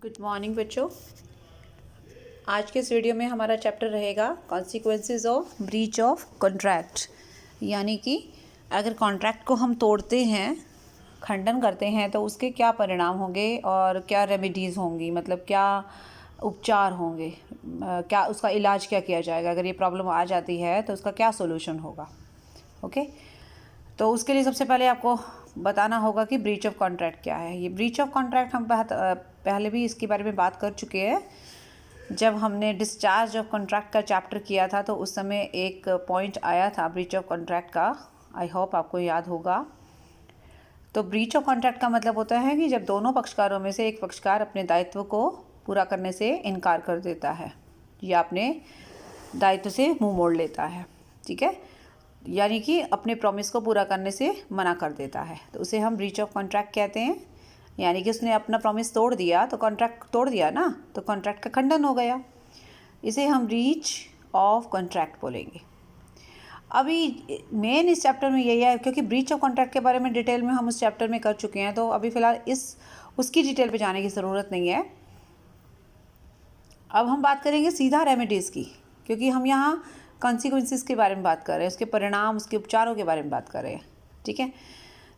Good morning बच्चों। आज के इस वीडियो में हमारा चैप्टर रहेगा consequences of breach of contract. यानी कि अगर कॉन्ट्रैक्ट को हम तोड़ते हैं, खंडन करते हैं, तो उसके क्या परिणाम होंगे और क्या रेमेडीज़ होंगी, मतलब क्या उपचार होंगे, क्या उसका इलाज क्या किया जाएगा। अगर ये प्रॉब्लम आ जाती है तो उसका क्या सोल्यूशन होगा। ओके, तो उसके लिए सबसे पहले आपको बताना होगा कि ब्रीच ऑफ कॉन्ट्रैक्ट क्या है। ये ब्रीच ऑफ कॉन्ट्रैक्ट हम पहले भी इसके बारे में बात कर चुके हैं। जब हमने डिस्चार्ज ऑफ कॉन्ट्रैक्ट का चैप्टर किया था तो उस समय एक पॉइंट आया था ब्रीच ऑफ कॉन्ट्रैक्ट का। आई होप आपको याद होगा। तो ब्रीच ऑफ कॉन्ट्रैक्ट का मतलब होता है कि जब दोनों पक्षकारों में से एक पक्षकार अपने दायित्व को पूरा करने से इनकार कर देता है या अपने दायित्व से मुंह मोड़ लेता है। ठीक है, यानी कि अपने प्रॉमिस को पूरा करने से मना कर देता है, तो उसे हम ब्रीच ऑफ कॉन्ट्रैक्ट कहते हैं। यानी कि उसने अपना प्रॉमिस तोड़ दिया, तो कॉन्ट्रैक्ट तोड़ दिया ना, तो कॉन्ट्रैक्ट का खंडन हो गया। इसे हम ब्रीच ऑफ कॉन्ट्रैक्ट बोलेंगे। अभी मेन इस चैप्टर में यही है, क्योंकि ब्रीच ऑफ कॉन्ट्रैक्ट के बारे में डिटेल में हम उस चैप्टर में कर चुके हैं, तो अभी फ़िलहाल उसकी डिटेल पे जाने की ज़रूरत नहीं है। अब हम बात करेंगे सीधा रेमेडीज़ की, क्योंकि हम यहाँ कॉन्सिक्वेंसेस के बारे में बात कर रहे हैं, उसके परिणाम, उसके उपचारों के बारे में बात कर रहे हैं। ठीक है,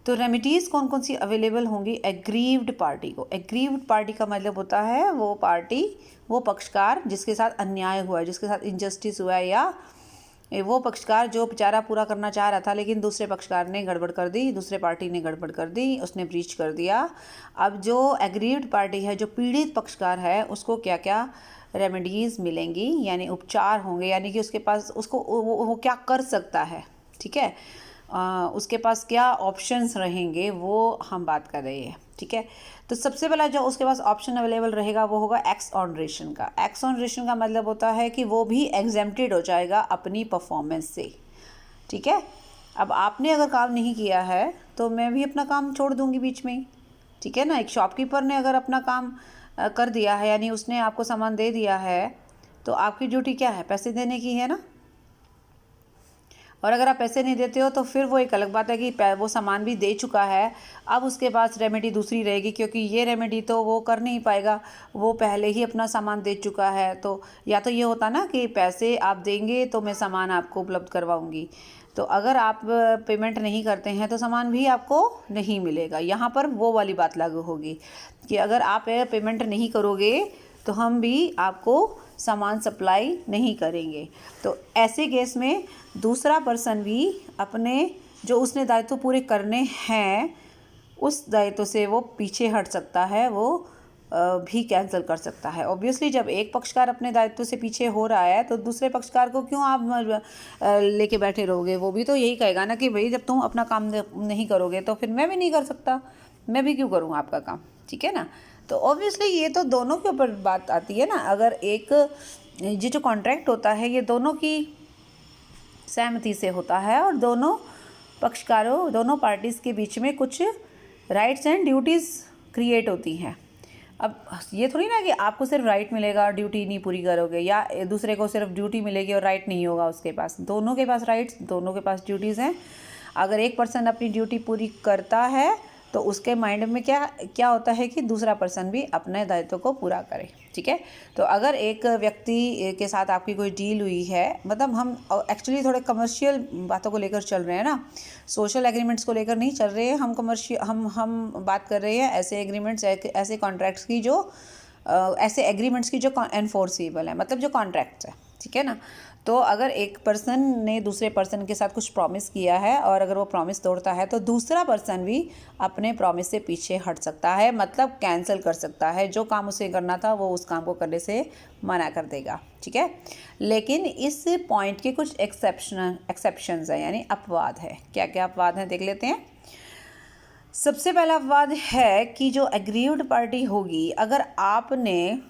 तो रेमेडीज़ कौन कौन सी अवेलेबल होंगी एग्रीव्ड पार्टी को। एग्रीव्ड पार्टी का मतलब होता है वो पार्टी, वो पक्षकार जिसके साथ अन्याय हुआ है, जिसके साथ इनजस्टिस हुआ है, या वो पक्षकार जो बेचारा पूरा करना चाह रहा था लेकिन दूसरे पक्षकार ने गड़बड़ कर दी, दूसरे पार्टी ने गड़बड़ कर दी, उसने ब्रीच कर दिया। अब जो एग्रीव्ड पार्टी है, जो पीड़ित पक्षकार है, उसको क्या क्या रेमेडीज़ मिलेंगी, यानी उपचार होंगे, यानी कि उसके पास वो क्या कर सकता है। ठीक है, उसके पास क्या ऑप्शंस रहेंगे वो हम बात कर रहे हैं। ठीक है, तो सबसे पहला जो उसके पास ऑप्शन अवेलेबल रहेगा वो होगा एक्सऑनरेशन का। एक्सऑनरेशन का मतलब होता है कि वो भी एग्जेम्प्टेड हो जाएगा अपनी परफॉर्मेंस से। ठीक है, अब आपने अगर काम नहीं किया है तो मैं भी अपना काम छोड़ दूंगी बीच में ही। ठीक है ना, एक शॉपकीपर ने अगर अपना काम कर दिया है, यानी उसने आपको सामान दे दिया है, तो आपकी ड्यूटी क्या है, पैसे देने की है ना। और अगर आप पैसे नहीं देते हो तो फिर वो एक अलग बात है कि वो सामान भी दे चुका है, अब उसके पास रेमेडी दूसरी रहेगी, क्योंकि ये रेमेडी तो वो कर नहीं पाएगा, वो पहले ही अपना सामान दे चुका है। तो या तो ये होता ना कि पैसे आप देंगे तो मैं सामान आपको उपलब्ध करवाऊंगी, तो अगर आप पेमेंट नहीं करते हैं तो सामान भी आपको नहीं मिलेगा। यहाँ पर वो वाली बात लागू होगी कि अगर आप पेमेंट नहीं करोगे तो हम भी आपको सामान सप्लाई नहीं करेंगे। तो ऐसे केस में दूसरा पर्सन भी अपने जो उसने दायित्व पूरे करने हैं उस दायित्व से वो पीछे हट सकता है, वो भी कैंसिल कर सकता है। ऑब्वियसली जब एक पक्षकार अपने दायित्व से पीछे हो रहा है तो दूसरे पक्षकार को क्यों आप लेके बैठे रहोगे। वो भी तो यही कहेगा ना कि भाई जब तुम अपना काम नहीं करोगे तो फिर मैं भी नहीं कर सकता, मैं भी क्यों करूँ आपका काम। ठीक है ना, तो ऑब्वियसली ये तो दोनों के ऊपर बात आती है ना। अगर एक ये जो कॉन्ट्रैक्ट होता है ये दोनों की सहमति से होता है और दोनों पक्षकारों, दोनों पार्टीज़ के बीच में कुछ राइट्स एंड ड्यूटीज़ क्रिएट होती हैं। अब ये थोड़ी ना कि आपको सिर्फ राइट मिलेगा और ड्यूटी नहीं पूरी करोगे, या दूसरे को सिर्फ ड्यूटी मिलेगी और राइट नहीं होगा उसके पास। दोनों के पास राइट्स, दोनों के पास ड्यूटीज़ हैं। अगर एक पर्सन अपनी ड्यूटी पूरी करता है तो उसके माइंड में क्या होता है कि दूसरा पर्सन भी अपने दायित्व को पूरा करे। ठीक है, तो अगर एक व्यक्ति के साथ आपकी कोई डील हुई है, मतलब हम एक्चुअली थोड़े कमर्शियल बातों को लेकर चल रहे हैं ना, सोशल एग्रीमेंट्स को लेकर नहीं चल रहे हैं हम। कमर्शियल हम बात कर रहे हैं ऐसे एग्रीमेंट्स, ऐसे कॉन्ट्रैक्ट्स की जो ऐसे एग्रीमेंट्स की जो एनफोर्सेबल है, मतलब जो कॉन्ट्रैक्ट्स है। ठीक है ना, तो अगर एक पर्सन ने दूसरे पर्सन के साथ कुछ प्रॉमिस किया है और अगर वो प्रॉमिस तोड़ता है तो दूसरा पर्सन भी अपने प्रॉमिस से पीछे हट सकता है, मतलब कैंसिल कर सकता है। जो काम उसे करना था वो उस काम को करने से मना कर देगा। ठीक है, लेकिन इस पॉइंट के कुछ एक्सेप्शंस हैं, यानी अपवाद है। क्या क्या अपवाद हैं देख लेते हैं। सबसे पहला अपवाद है कि जो एग्रीव्ड पार्टी होगी, अगर आपने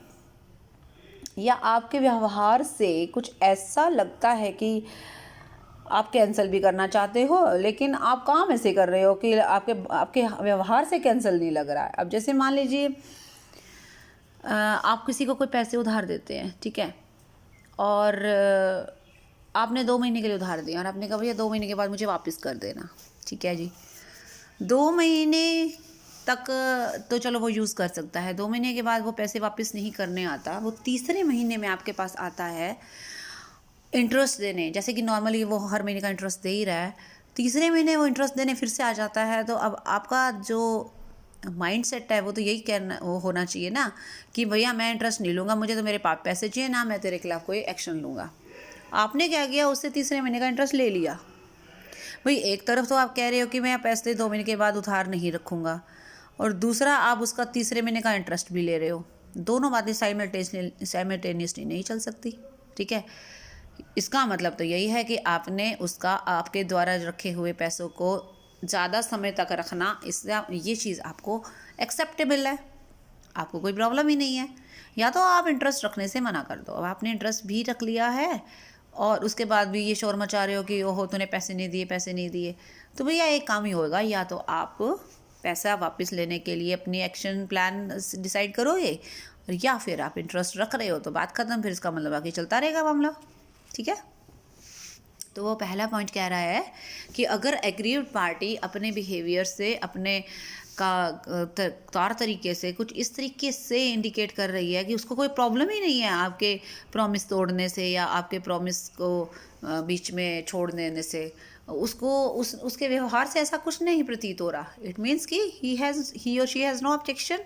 या आपके व्यवहार से कुछ ऐसा लगता है कि आप कैंसिल भी करना चाहते हो लेकिन आप काम ऐसे कर रहे हो कि आपके व्यवहार से कैंसिल नहीं लग रहा है। अब जैसे मान लीजिए आप किसी को कोई पैसे उधार देते हैं, ठीक है, और आपने 2 महीने के लिए उधार दिया और आपने कहा भैया 2 महीने के बाद मुझे वापस कर देना। ठीक है जी, 2 महीने तक तो चलो वो यूज़ कर सकता है, 2 महीने के बाद वो पैसे वापस नहीं करने आता, वो तीसरे महीने में आपके पास आता है इंटरेस्ट देने। जैसे कि नॉर्मली वो हर महीने का इंटरेस्ट दे ही रहा है, तीसरे महीने वो इंटरेस्ट देने फिर से आ जाता है। तो अब आपका जो माइंड सेट है वो तो यही कहना वो होना चाहिए ना कि भैया मैं इंटरेस्ट नहीं लूँगा, मुझे तो मेरे पास पैसे चाहिए, ना मैं तेरे खिलाफ़ कोई एक्शन लूँगा। आपने क्या किया, उससे तीसरे महीने का इंटरेस्ट ले लिया। भाई एक तरफ तो आप कह रहे हो कि मैं पैसे 2 महीने के बाद उधार नहीं रखूँगा, और दूसरा आप उसका तीसरे महीने का इंटरेस्ट भी ले रहे हो। दोनों बातें साइमल्टेनियसली नहीं चल सकती, ठीक है। इसका मतलब तो यही है कि आपने उसका आपके द्वारा रखे हुए पैसों को ज़्यादा समय तक रखना, इससे ये चीज़ आपको एक्सेप्टेबल है, आपको कोई प्रॉब्लम ही नहीं है। या तो आप इंटरेस्ट रखने से मना कर दो। अब आपने इंटरेस्ट भी रख लिया है और उसके बाद भी ये शोर मचा रहे हो कि ओहो तूने पैसे नहीं दिए, पैसे नहीं दिए, तो भैया एक काम ही होगा, या तो आप पैसा वापस लेने के लिए अपनी एक्शन प्लान डिसाइड करोगे, या फिर आप इंटरेस्ट रख रहे हो तो बात ख़त्म, फिर इसका मतलब आगे चलता रहेगा मामला, ठीक है। तो वो पहला पॉइंट कह रहा है कि अगर एग्रीव्ड पार्टी अपने बिहेवियर से, अपने का तौर तरीके से कुछ इस तरीके से इंडिकेट कर रही है कि उसको कोई प्रॉब्लम ही नहीं है आपके प्रॉमिस तोड़ने से या आपके प्रॉमिस को बीच में छोड़ देने से, उसको उसके व्यवहार से ऐसा कुछ नहीं प्रतीत हो रहा। इट मीन्स कि ही और शी हैज़ नो ऑब्जेक्शन।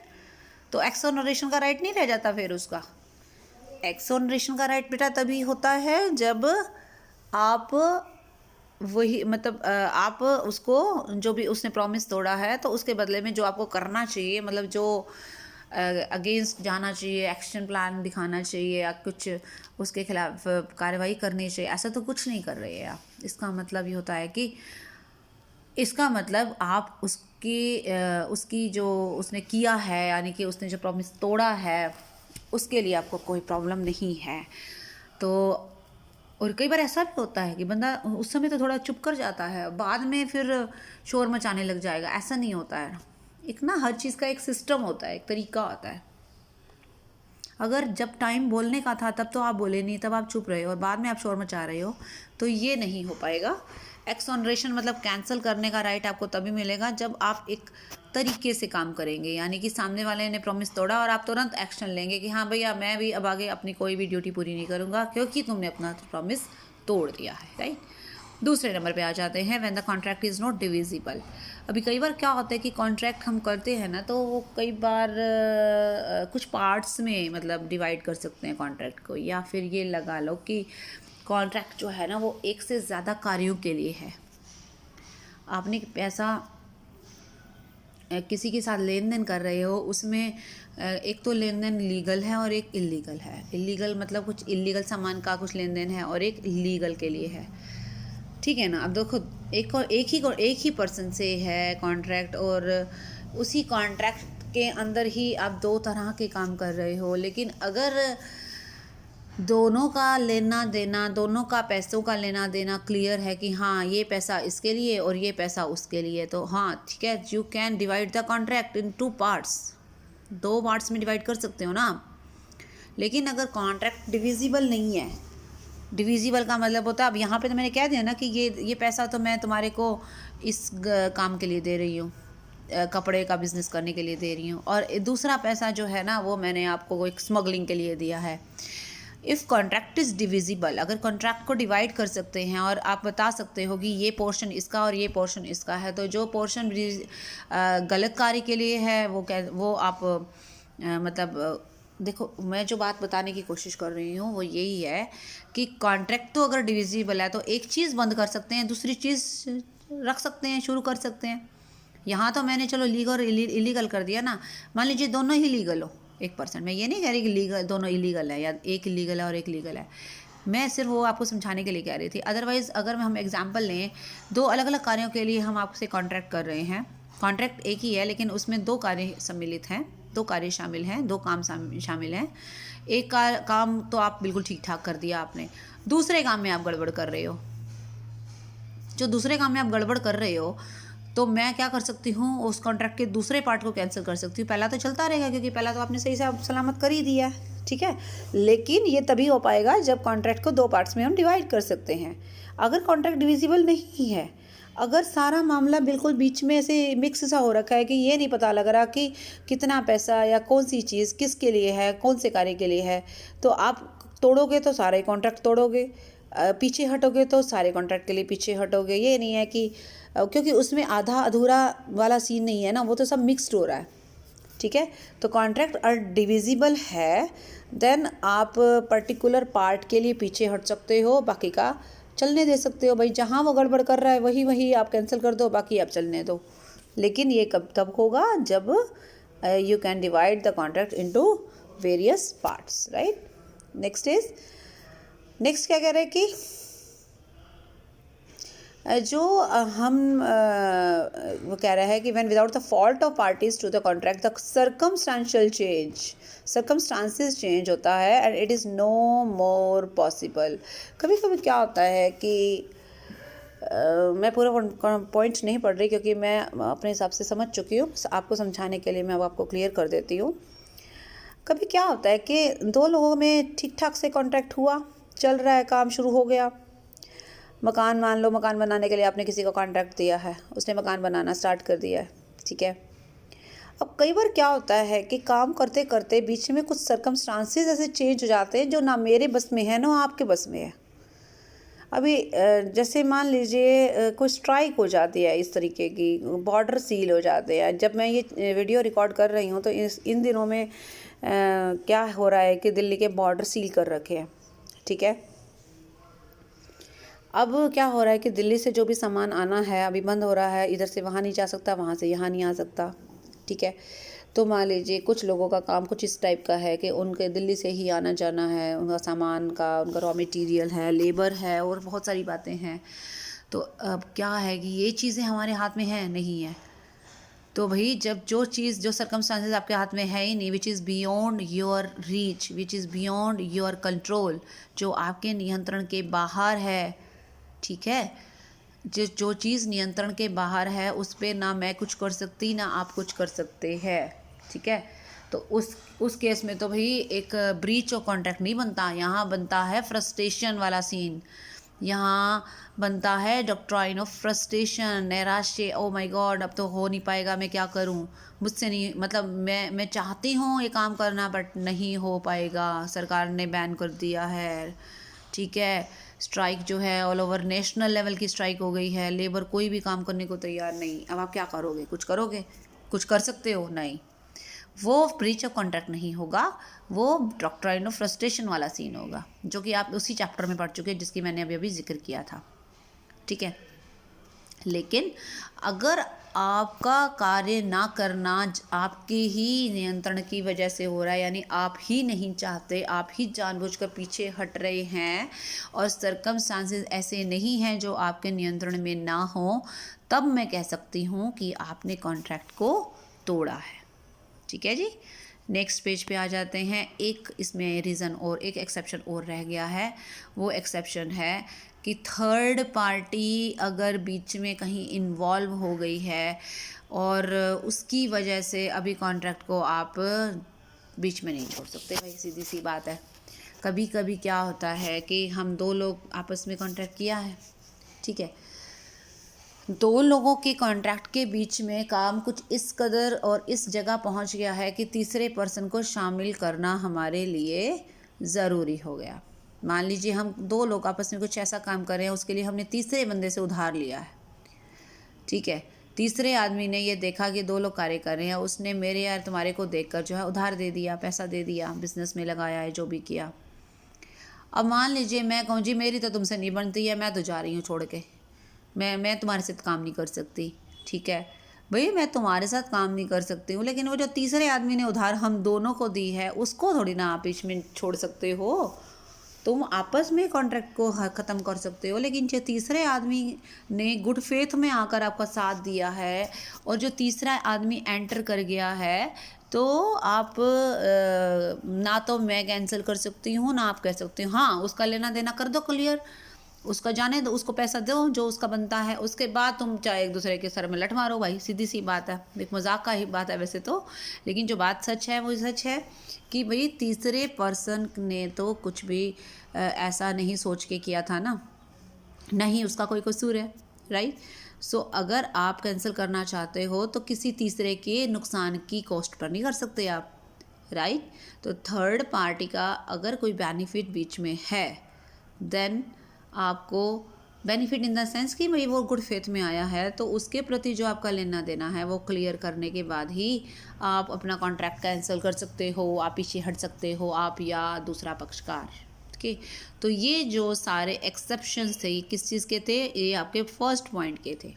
तो एक्सोनरेशन का राइट नहीं रह जाता फिर उसका। एक्सोनरेशन का राइट बेटा तभी होता है जब आप वही मतलब आप उसको जो भी उसने प्रॉमिस तोड़ा है तो उसके बदले में जो आपको करना चाहिए, मतलब जो अगेंस्ट जाना चाहिए, एक्शन प्लान दिखाना चाहिए या कुछ उसके खिलाफ कार्रवाई करनी चाहिए, ऐसा तो कुछ नहीं कर रहे हैं आप। इसका मतलब ये होता है कि इसका मतलब आप उसकी जो उसने किया है, यानी कि उसने जो प्रॉमिस तोड़ा है उसके लिए आपको कोई प्रॉब्लम नहीं है। तो और कई बार ऐसा भी होता है कि बंदा उस समय तो थोड़ा चुप कर जाता है, बाद में फिर शोर मचाने लग जाएगा, ऐसा नहीं होता है। एक ना हर चीज़ का एक सिस्टम होता है, एक तरीका होता है। अगर जब टाइम बोलने का था तब तो आप बोले नहीं, तब आप चुप रहे हो और बाद में आप शोर मचा रहे हो, तो ये नहीं हो पाएगा। एक्सोनरेशन मतलब कैंसिल करने का राइट आपको तभी मिलेगा जब आप एक तरीके से काम करेंगे, यानी कि सामने वाले ने प्रॉमिस तोड़ा और आप तुरंत एक्शन लेंगे कि हाँ भैया मैं भी अब आगे अपनी कोई भी ड्यूटी पूरी नहीं करूँगा क्योंकि तुमने अपना प्रॉमिस तोड़ दिया है, राइट। दूसरे नंबर पे आ जाते हैं when the contract is not divisible. अभी कई बार क्या होता है कि कॉन्ट्रैक्ट हम करते हैं ना, तो वो कई बार कुछ पार्ट्स में मतलब डिवाइड कर सकते हैं कॉन्ट्रैक्ट को, या फिर ये लगा लो कि कॉन्ट्रैक्ट जो है ना वो एक से ज़्यादा कार्यों के लिए है। आपने पैसा किसी के साथ लेन देन कर रहे हो, उसमें एक तो लेन देन लीगल है और एक इलीगल है। इलीगल मतलब कुछ इलीगल सामान का कुछ लेन देन है और एक लीगल के लिए है, ठीक है ना। अब देखो एक ही पर्सन से है कॉन्ट्रैक्ट और उसी कॉन्ट्रैक्ट के अंदर ही आप 2 तरह के काम कर रहे हो, लेकिन अगर दोनों का लेना देना, दोनों का पैसों का लेना देना क्लियर है कि हाँ ये पैसा इसके लिए और ये पैसा उसके लिए, तो हाँ ठीक है, you can divide the contract in 2 parts, 2 parts में डिवाइड कर सकते हो ना आप। लेकिन अगर कॉन्ट्रैक्ट डिविजिबल नहीं है, डिविजिबल का मतलब होता है, अब यहाँ पे तो मैंने कह दिया ना कि ये पैसा तो मैं तुम्हारे को इस काम के लिए दे रही हूँ, कपड़े का बिज़नेस करने के लिए दे रही हूँ, और दूसरा पैसा जो है ना वो मैंने आपको एक स्मगलिंग के लिए दिया है। इफ़ कॉन्ट्रैक्ट इज़ डिविजिबल, अगर कॉन्ट्रैक्ट को डिवाइड कर सकते हैं और आप बता सकते हो कि ये पोर्शन इसका और ये पोर्शन इसका है, तो जो पोर्शन गलत कार्य के लिए है वो आप मतलब देखो, मैं जो बात बताने की कोशिश कर रही हूँ वो यही है कि कॉन्ट्रैक्ट तो अगर डिविजिबल है तो एक चीज़ बंद कर सकते हैं, दूसरी चीज़ रख सकते हैं, शुरू कर सकते हैं। यहाँ तो मैंने चलो लीगल और इलीगल कर दिया ना, मान लीजिए दोनों ही लीगल हो 1%, मैं ये नहीं कह रही कि लीगल दोनों इलीगल है या एक इलीगल है और एक लीगल है, मैं सिर्फ वो आपको समझाने के लिए कह रही थी। अदरवाइज़ अगर हम एग्जांपल लें, 2 अलग अलग कार्यों के लिए हम आपसे कॉन्ट्रैक्ट कर रहे हैं, कॉन्ट्रैक्ट एक ही है लेकिन उसमें 2 कार्य सम्मिलित हैं, 2 कार्य शामिल हैं, 2 काम शामिल हैं। एक काम तो आप बिल्कुल ठीक ठाक कर दिया आपने, दूसरे काम में आप गड़बड़ कर रहे हो। जो दूसरे काम में आप गड़बड़ कर रहे हो तो मैं क्या कर सकती हूँ, उस कॉन्ट्रैक्ट के दूसरे पार्ट को कैंसिल कर सकती हूँ। पहला तो चलता रहेगा क्योंकि पहला तो आपने सही से सलामत कर ही दिया है, ठीक है। लेकिन ये तभी हो पाएगा जब कॉन्ट्रैक्ट को 2 पार्ट्स में हम डिवाइड कर सकते हैं। अगर कॉन्ट्रैक्ट डिविजिबल नहीं है, अगर सारा मामला बिल्कुल बीच में ऐसे मिक्स सा हो रखा है कि ये नहीं पता लग रहा कि कितना पैसा या कौन सी चीज़ किसके लिए है, कौन से कार्य के लिए है, तो आप तोड़ोगे तो सारे कॉन्ट्रैक्ट तोड़ोगे, पीछे हटोगे तो सारे कॉन्ट्रैक्ट के लिए पीछे हटोगे। ये नहीं है कि क्योंकि उसमें आधा अधूरा वाला सीन नहीं है ना, वो तो सब मिक्स्ड हो रहा है। ठीक है, तो कॉन्ट्रैक्ट अगर डिविजिबल है देन आप पर्टिकुलर पार्ट के लिए पीछे हट सकते हो, बाकी का चलने दे सकते हो। भाई जहाँ वो गड़बड़ कर रहा है वही आप कैंसिल कर दो, बाकी आप चलने दो। लेकिन ये कब तब होगा जब you can divide the contract into various parts, right. Next क्या कह रहे हैं कि जो हम वो कह रहा है कि when without the fault of parties to the contract the circumstances change होता है and it is no more possible. कभी कभी क्या होता है कि मैं पूरा पॉइंट नहीं पढ़ रही क्योंकि मैं अपने हिसाब से समझ चुकी हूँ, आपको समझाने के लिए मैं अब आपको क्लियर कर देती हूँ। कभी क्या होता है कि दो लोगों में ठीक ठाक से कॉन्ट्रैक्ट हुआ, चल रहा है, काम शुरू हो गया। मकान, मान लो मकान बनाने के लिए आपने किसी को कॉन्ट्रैक्ट दिया है, उसने मकान बनाना स्टार्ट कर दिया है, ठीक है। अब कई बार क्या होता है कि काम करते करते बीच में कुछ सर्कमस्टांसेस ऐसे चेंज हो जाते हैं जो ना मेरे बस में है ना आपके बस में है। अभी जैसे मान लीजिए कोई स्ट्राइक हो जाती है इस तरीके की, बॉर्डर सील हो जाते हैं। जब मैं ये वीडियो रिकॉर्ड कर रही हूँ तो इन दिनों में क्या हो रहा है कि दिल्ली के बॉर्डर सील कर रखे हैं, ठीक है। अब क्या हो रहा है कि दिल्ली से जो भी सामान आना है अभी बंद हो रहा है, इधर से वहाँ नहीं जा सकता, वहाँ से यहाँ नहीं आ सकता, ठीक है। तो मान लीजिए कुछ लोगों का काम कुछ इस टाइप का है कि उनके दिल्ली से ही आना जाना है, उनका सामान का, उनका रॉ मटेरियल है, लेबर है और बहुत सारी बातें हैं। तो अब क्या है कि ये चीज़ें हमारे हाथ में है नहीं है। तो भाई जब जो सर्कमस्टांसेस आपके हाथ में है ही नहीं, which is beyond your reach, which is beyond your control, जो आपके नियंत्रण के बाहर है, ठीक है। जो चीज़ नियंत्रण के बाहर है उस पर ना मैं कुछ कर सकती ना आप कुछ कर सकते हैं, ठीक है। तो उस केस में तो भाई एक ब्रीच ऑफ कॉन्ट्रैक्ट नहीं बनता, यहाँ बनता है फ्रस्ट्रेशन वाला सीन, यहाँ बनता है डॉक्ट्राइन ऑफ फ्रस्ट्रेशन, नैराश्य। ओ माय गॉड, अब तो हो नहीं पाएगा, मैं क्या करूँ, मुझसे नहीं, मतलब मैं चाहती हूँ ये काम करना बट नहीं हो पाएगा, सरकार ने बैन कर दिया है, ठीक है। स्ट्राइक जो है ऑल ओवर नेशनल लेवल की स्ट्राइक हो गई है, लेबर कोई भी काम करने को तैयार नहीं। अब आप क्या करोगे, कुछ कर सकते हो नहीं। वो ब्रीच ऑफ कॉन्ट्रैक्ट नहीं होगा, वो डॉक्ट्राइन ऑफ फ्रस्ट्रेशन वाला सीन होगा, जो कि आप उसी चैप्टर में पढ़ चुके हैं जिसकी मैंने अभी जिक्र किया था, ठीक है। लेकिन अगर आपका कार्य ना करना आपके ही नियंत्रण की वजह से हो रहा है, यानी आप ही नहीं चाहते, आप ही जानबूझकर पीछे हट रहे हैं और सर्कमस्टांसेस ऐसे नहीं हैं जो आपके नियंत्रण में ना हो, तब मैं कह सकती हूँ कि आपने कॉन्ट्रैक्ट को तोड़ा है, ठीक है जी। नेक्स्ट पेज पे आ जाते हैं। एक इसमें रीज़न और एक एक्सेप्शन और रह गया है। वो एक्सेप्शन है कि थर्ड पार्टी अगर बीच में कहीं इन्वॉल्व हो गई है और उसकी वजह से अभी कॉन्ट्रैक्ट को आप बीच में नहीं छोड़ सकते। भाई सीधी सी बात है। कभी कभी क्या होता है कि हम दो लोग आपस में कॉन्ट्रैक्ट किया है, ठीक है, दो लोगों के कॉन्ट्रैक्ट के बीच में काम कुछ इस कदर और इस जगह पहुंच गया है कि तीसरे पर्सन को शामिल करना हमारे लिए ज़रूरी हो गया। मान लीजिए हम दो लोग आपस में कुछ ऐसा काम कर रहे हैं, उसके लिए हमने तीसरे बंदे से उधार लिया है, ठीक है। तीसरे आदमी ने ये देखा कि दो लोग कार्य कर रहे हैं, उसने मेरे या तुम्हारे को देखकर जो है उधार दे दिया, पैसा दे दिया, बिजनेस में लगाया है, जो भी किया। अब मान लीजिए मैं कहूँ जी मेरी तो तुमसे नहीं बनती है, मैं तो जा रही हूँ छोड़ के, मैं तुम्हारे साथ काम नहीं कर सकती, ठीक है। भाई मैं तुम्हारे साथ काम नहीं कर सकती हूँ, लेकिन वो जो तीसरे आदमी ने उधार हम दोनों को दी है उसको थोड़ी ना आप बीच में छोड़ सकते हो। तुम आपस में कॉन्ट्रैक्ट को ख़त्म कर सकते हो, लेकिन जो तीसरे आदमी ने गुड फेथ में आकर आपका साथ दिया है और जो तीसरा आदमी एंटर कर गया है, तो आप ना तो मैं कैंसिल कर सकती हूँ ना आप कह सकते हो हाँ उसका लेना देना कर दो क्लियर, उसका जाने दो, उसको पैसा दो जो उसका बनता है, उसके बाद तुम चाहे एक दूसरे के सर में लठ मारो। भाई सीधी सी बात है, एक मजाक का ही बात है वैसे तो, लेकिन जो बात सच है वो सच है कि भाई तीसरे पर्सन ने तो कुछ भी ऐसा नहीं सोच के किया था ना, नहीं उसका कोई कसूर है, राइट। सो अगर आप कैंसिल करना चाहते हो तो किसी तीसरे के नुकसान की कॉस्ट पर नहीं कर सकते आप, राइट। तो थर्ड पार्टी का अगर कोई बेनिफिट बीच में है देन आपको बेनिफिट इन द सेंस कि भाई वो गुड फेथ में आया है, तो उसके प्रति जो आपका लेना देना है वो क्लियर करने के बाद ही आप अपना कॉन्ट्रैक्ट कैंसिल कर सकते हो, आप पीछे हट सकते हो, आप या दूसरा पक्षकार। ओके, तो ये जो सारे एक्सेप्शंस थे ये किस चीज़ के थे, ये आपके फर्स्ट पॉइंट के थे।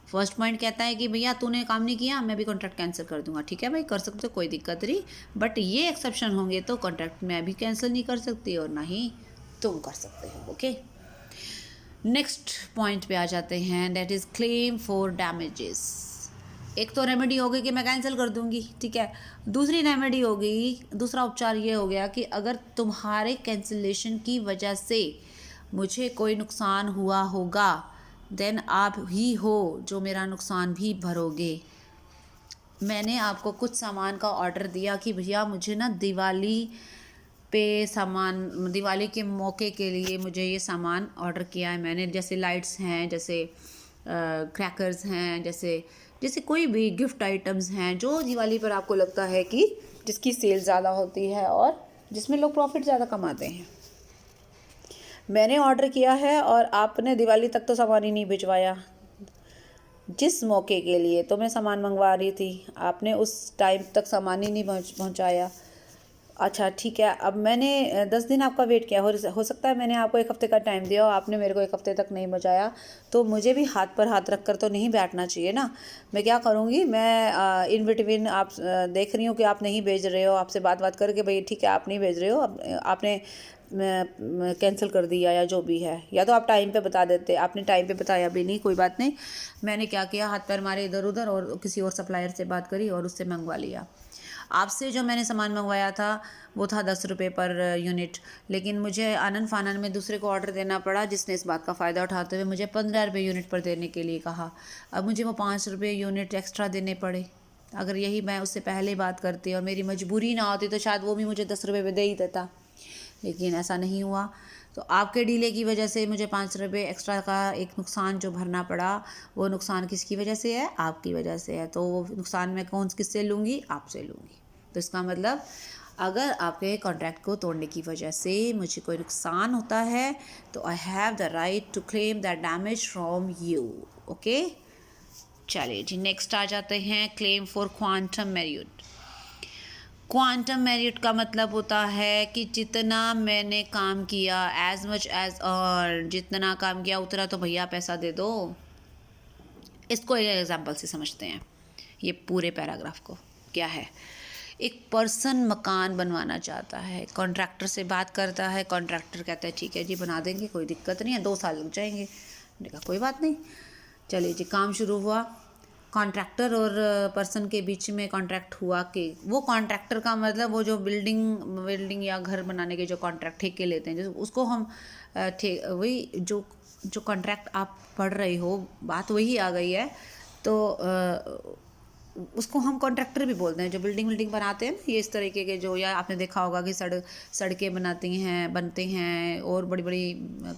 फर्स्ट पॉइंट कहता है कि भैया तूने काम नहीं किया, मैं भी कॉन्ट्रैक्ट कैंसिल कर दूंगा। ठीक है भाई, कर सकते हो, कोई दिक्कत नहीं, बट ये एक्सेप्शन होंगे तो कॉन्ट्रैक्ट मैं भी कैंसिल नहीं कर सकती और ना ही तुम कर सकते हो। ओके, नेक्स्ट पॉइंट पे आ जाते हैं, that is claim for damages. एक तो रेमेडी हो गई कि मैं कैंसिल कर दूंगी, ठीक है। दूसरी रेमेडी हो गई, दूसरा उपचार ये हो गया कि अगर तुम्हारे कैंसिलेशन की वजह से मुझे कोई नुकसान हुआ होगा देन आप ही हो जो मेरा नुकसान भी भरोगे। मैंने आपको कुछ सामान का ऑर्डर दिया कि भैया मुझे ना दिवाली पे सामान, दिवाली के मौके के लिए मुझे ये सामान ऑर्डर किया है मैंने, जैसे लाइट्स हैं, जैसे क्रैकर्स हैं, जैसे कोई भी गिफ्ट आइटम्स हैं जो दिवाली पर आपको लगता है कि जिसकी सेल ज़्यादा होती है और जिसमें लोग प्रॉफिट ज़्यादा कमाते हैं। मैंने ऑर्डर किया है और आपने दिवाली तक तो सामान ही नहीं भिजवाया। जिस मौके के लिए तो मैं सामान मंगवा रही थी आपने उस टाइम तक सामान ही नहीं पहुंचाया। अच्छा ठीक है, अब मैंने 10 दिन आपका वेट किया, हो सकता है मैंने आपको 1 हफ़्ते का टाइम दिया और आपने मेरे को 1 हफ़्ते तक नहीं बचाया, तो मुझे भी हाथ पर हाथ रख कर तो नहीं बैठना चाहिए ना। मैं क्या करूँगी, मैं इन बिटवीन आप देख रही हूँ कि आप नहीं भेज रहे हो, आपसे बात करके भाई ठीक है आप नहीं भेज रहे हो, आपने कैंसिल कर दिया या जो भी है, या तो आप टाइम पे बता देते, आपने टाइम पे बताया भी नहीं, कोई बात नहीं। मैंने क्या किया, हाथ पैर मारे इधर उधर और किसी और सप्लायर से बात करी और उससे मंगवा लिया। आपसे जो मैंने सामान मंगवाया था वो था 10 रुपये पर यूनिट, लेकिन मुझे आनन फानन में दूसरे को ऑर्डर देना पड़ा जिसने इस बात का फ़ायदा उठाते हुए मुझे 15 रुपये यूनिट पर देने के लिए कहा। अब मुझे वो 5 रुपये यूनिट एक्स्ट्रा देने पड़े। अगर यही मैं उससे पहले बात करती और मेरी मजबूरी ना होती तो शायद वो भी मुझे 10 रुपये में दे ही देता, लेकिन ऐसा नहीं हुआ। तो आपके डीले की वजह से मुझे 5 रुपये एक्स्ट्रा का एक नुकसान जो भरना पड़ा, वो नुकसान किसकी वजह से है, आपकी वजह से है। तो वो नुकसान मैं किससे लूँगी, आपसे लूँगी। तो इसका मतलब अगर आपके कॉन्ट्रैक्ट को तोड़ने की वजह से मुझे कोई नुकसान होता है तो I have the right to claim that damage from you. Okay, चलिए जी नेक्स्ट आ जाते हैं, claim for quantum merit. Quantum merit का मतलब होता है कि जितना मैंने काम किया, एज मच एज अर्न, जितना काम किया उतना तो भैया पैसा दे दो। इसको एक एग्जांपल से समझते हैं ये पूरे पैराग्राफ को। क्या है, एक पर्सन मकान बनवाना चाहता है, कॉन्ट्रैक्टर से बात करता है, कॉन्ट्रैक्टर कहता है ठीक है जी बना देंगे, कोई दिक्कत नहीं है, 2 साल लग जाएंगे। मैंने कहा कोई बात नहीं, चलिए जी काम शुरू हुआ। कॉन्ट्रैक्टर और पर्सन के बीच में कॉन्ट्रैक्ट हुआ कि वो कॉन्ट्रैक्टर का मतलब वो जो बिल्डिंग या घर बनाने के जो कॉन्ट्रैक्ट ठेके लेते हैं, उसको हम वही जो कॉन्ट्रैक्ट आप पढ़ रहे हो, बात वही आ गई है। तो उसको हम कॉन्ट्रैक्टर भी बोलते हैं, जो बिल्डिंग बनाते हैं ना, ये इस तरीके के जो, या आपने देखा होगा कि सड़कें बनते हैं और बड़ी बड़ी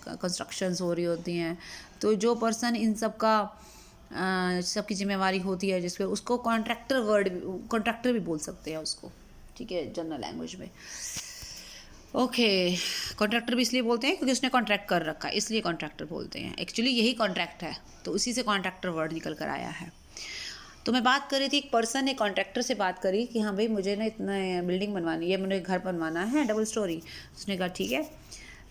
कंस्ट्रक्शंस हो रही होती हैं। तो जो पर्सन इन सब का सबकी जिम्मेवारी होती है जिस पे, उसको कॉन्ट्रैक्टर भी बोल सकते हैं उसको, ठीक है, जनरल लैंग्वेज में। ओके, कॉन्ट्रैक्टर भी इसलिए बोलते हैं क्योंकि उसने कॉन्ट्रैक्ट कर रखा है, इसलिए कॉन्ट्रैक्टर बोलते हैं। एक्चुअली यही कॉन्ट्रैक्ट है, तो उसी से कॉन्ट्रैक्टर वर्ड निकल कर आया है। तो मैं बात कर रही थी, एक पर्सन ने कॉन्ट्रैक्टर से बात करी कि हाँ भाई मुझे ना इतना बिल्डिंग बनवानी है, मुझे घर बनवाना है डबल स्टोरी। उसने कहा ठीक है।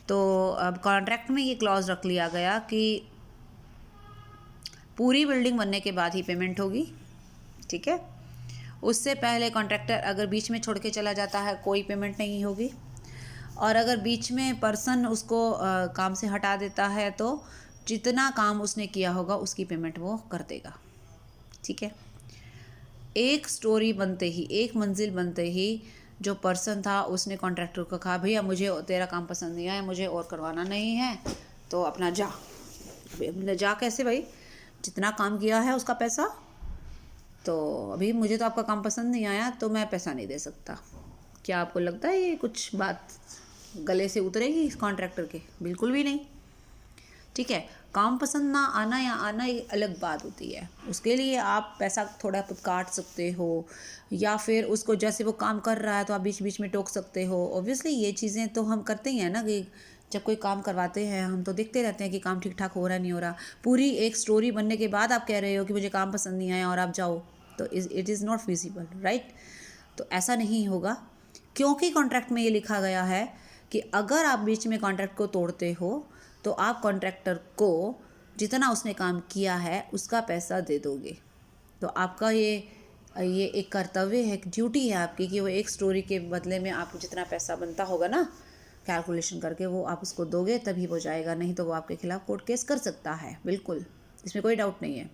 तो अब कॉन्ट्रैक्ट में ये क्लॉज रख लिया गया कि पूरी बिल्डिंग बनने के बाद ही पेमेंट होगी, ठीक है। उससे पहले कॉन्ट्रैक्टर अगर बीच में छोड़ के चला जाता है कोई पेमेंट नहीं होगी, और अगर बीच में पर्सन उसको काम से हटा देता है तो जितना काम उसने किया होगा उसकी पेमेंट वो कर देगा, ठीक है। एक स्टोरी बनते ही, एक मंजिल बनते ही जो पर्सन था उसने कॉन्ट्रैक्टर को कहा भैया मुझे तेरा काम पसंद नहीं आया, मुझे और करवाना नहीं है, तो अपना जा कैसे भाई, जितना काम किया है उसका पैसा, तो अभी मुझे तो आपका काम पसंद नहीं आया तो मैं पैसा नहीं दे सकता। क्या आपको लगता है ये कुछ बात गले से उतरेगी इस कॉन्ट्रैक्टर के? बिल्कुल भी नहीं, ठीक है। काम पसंद ना आना या आना एक अलग बात होती है, उसके लिए आप पैसा थोड़ा बहुत काट सकते हो, या फिर उसको जैसे वो काम कर रहा है तो आप बीच बीच में टोक सकते हो। ऑब्वियसली ये चीज़ें तो हम करते ही हैं ना, कि जब कोई काम करवाते हैं हम तो देखते रहते हैं कि काम ठीक ठाक हो रहा है नहीं हो रहा। पूरी एक स्टोरी बनने के बाद आप कह रहे हो कि मुझे काम पसंद नहीं आया और आप जाओ, तो it is not feasible, right. तो ऐसा नहीं होगा, क्योंकि कॉन्ट्रैक्ट में ये लिखा गया है कि अगर आप बीच में कॉन्ट्रैक्ट को तोड़ते हो तो आप कॉन्ट्रैक्टर को जितना उसने काम किया है उसका पैसा दे दोगे। तो आपका ये एक कर्तव्य है, एक ड्यूटी है आपकी, कि वो एक स्टोरी के बदले में आपको जितना पैसा बनता होगा ना कैलकुलेशन करके, वो आप उसको दोगे तभी वो जाएगा, नहीं तो वो आपके खिलाफ कोर्ट केस कर सकता है, बिल्कुल, इसमें कोई डाउट नहीं है।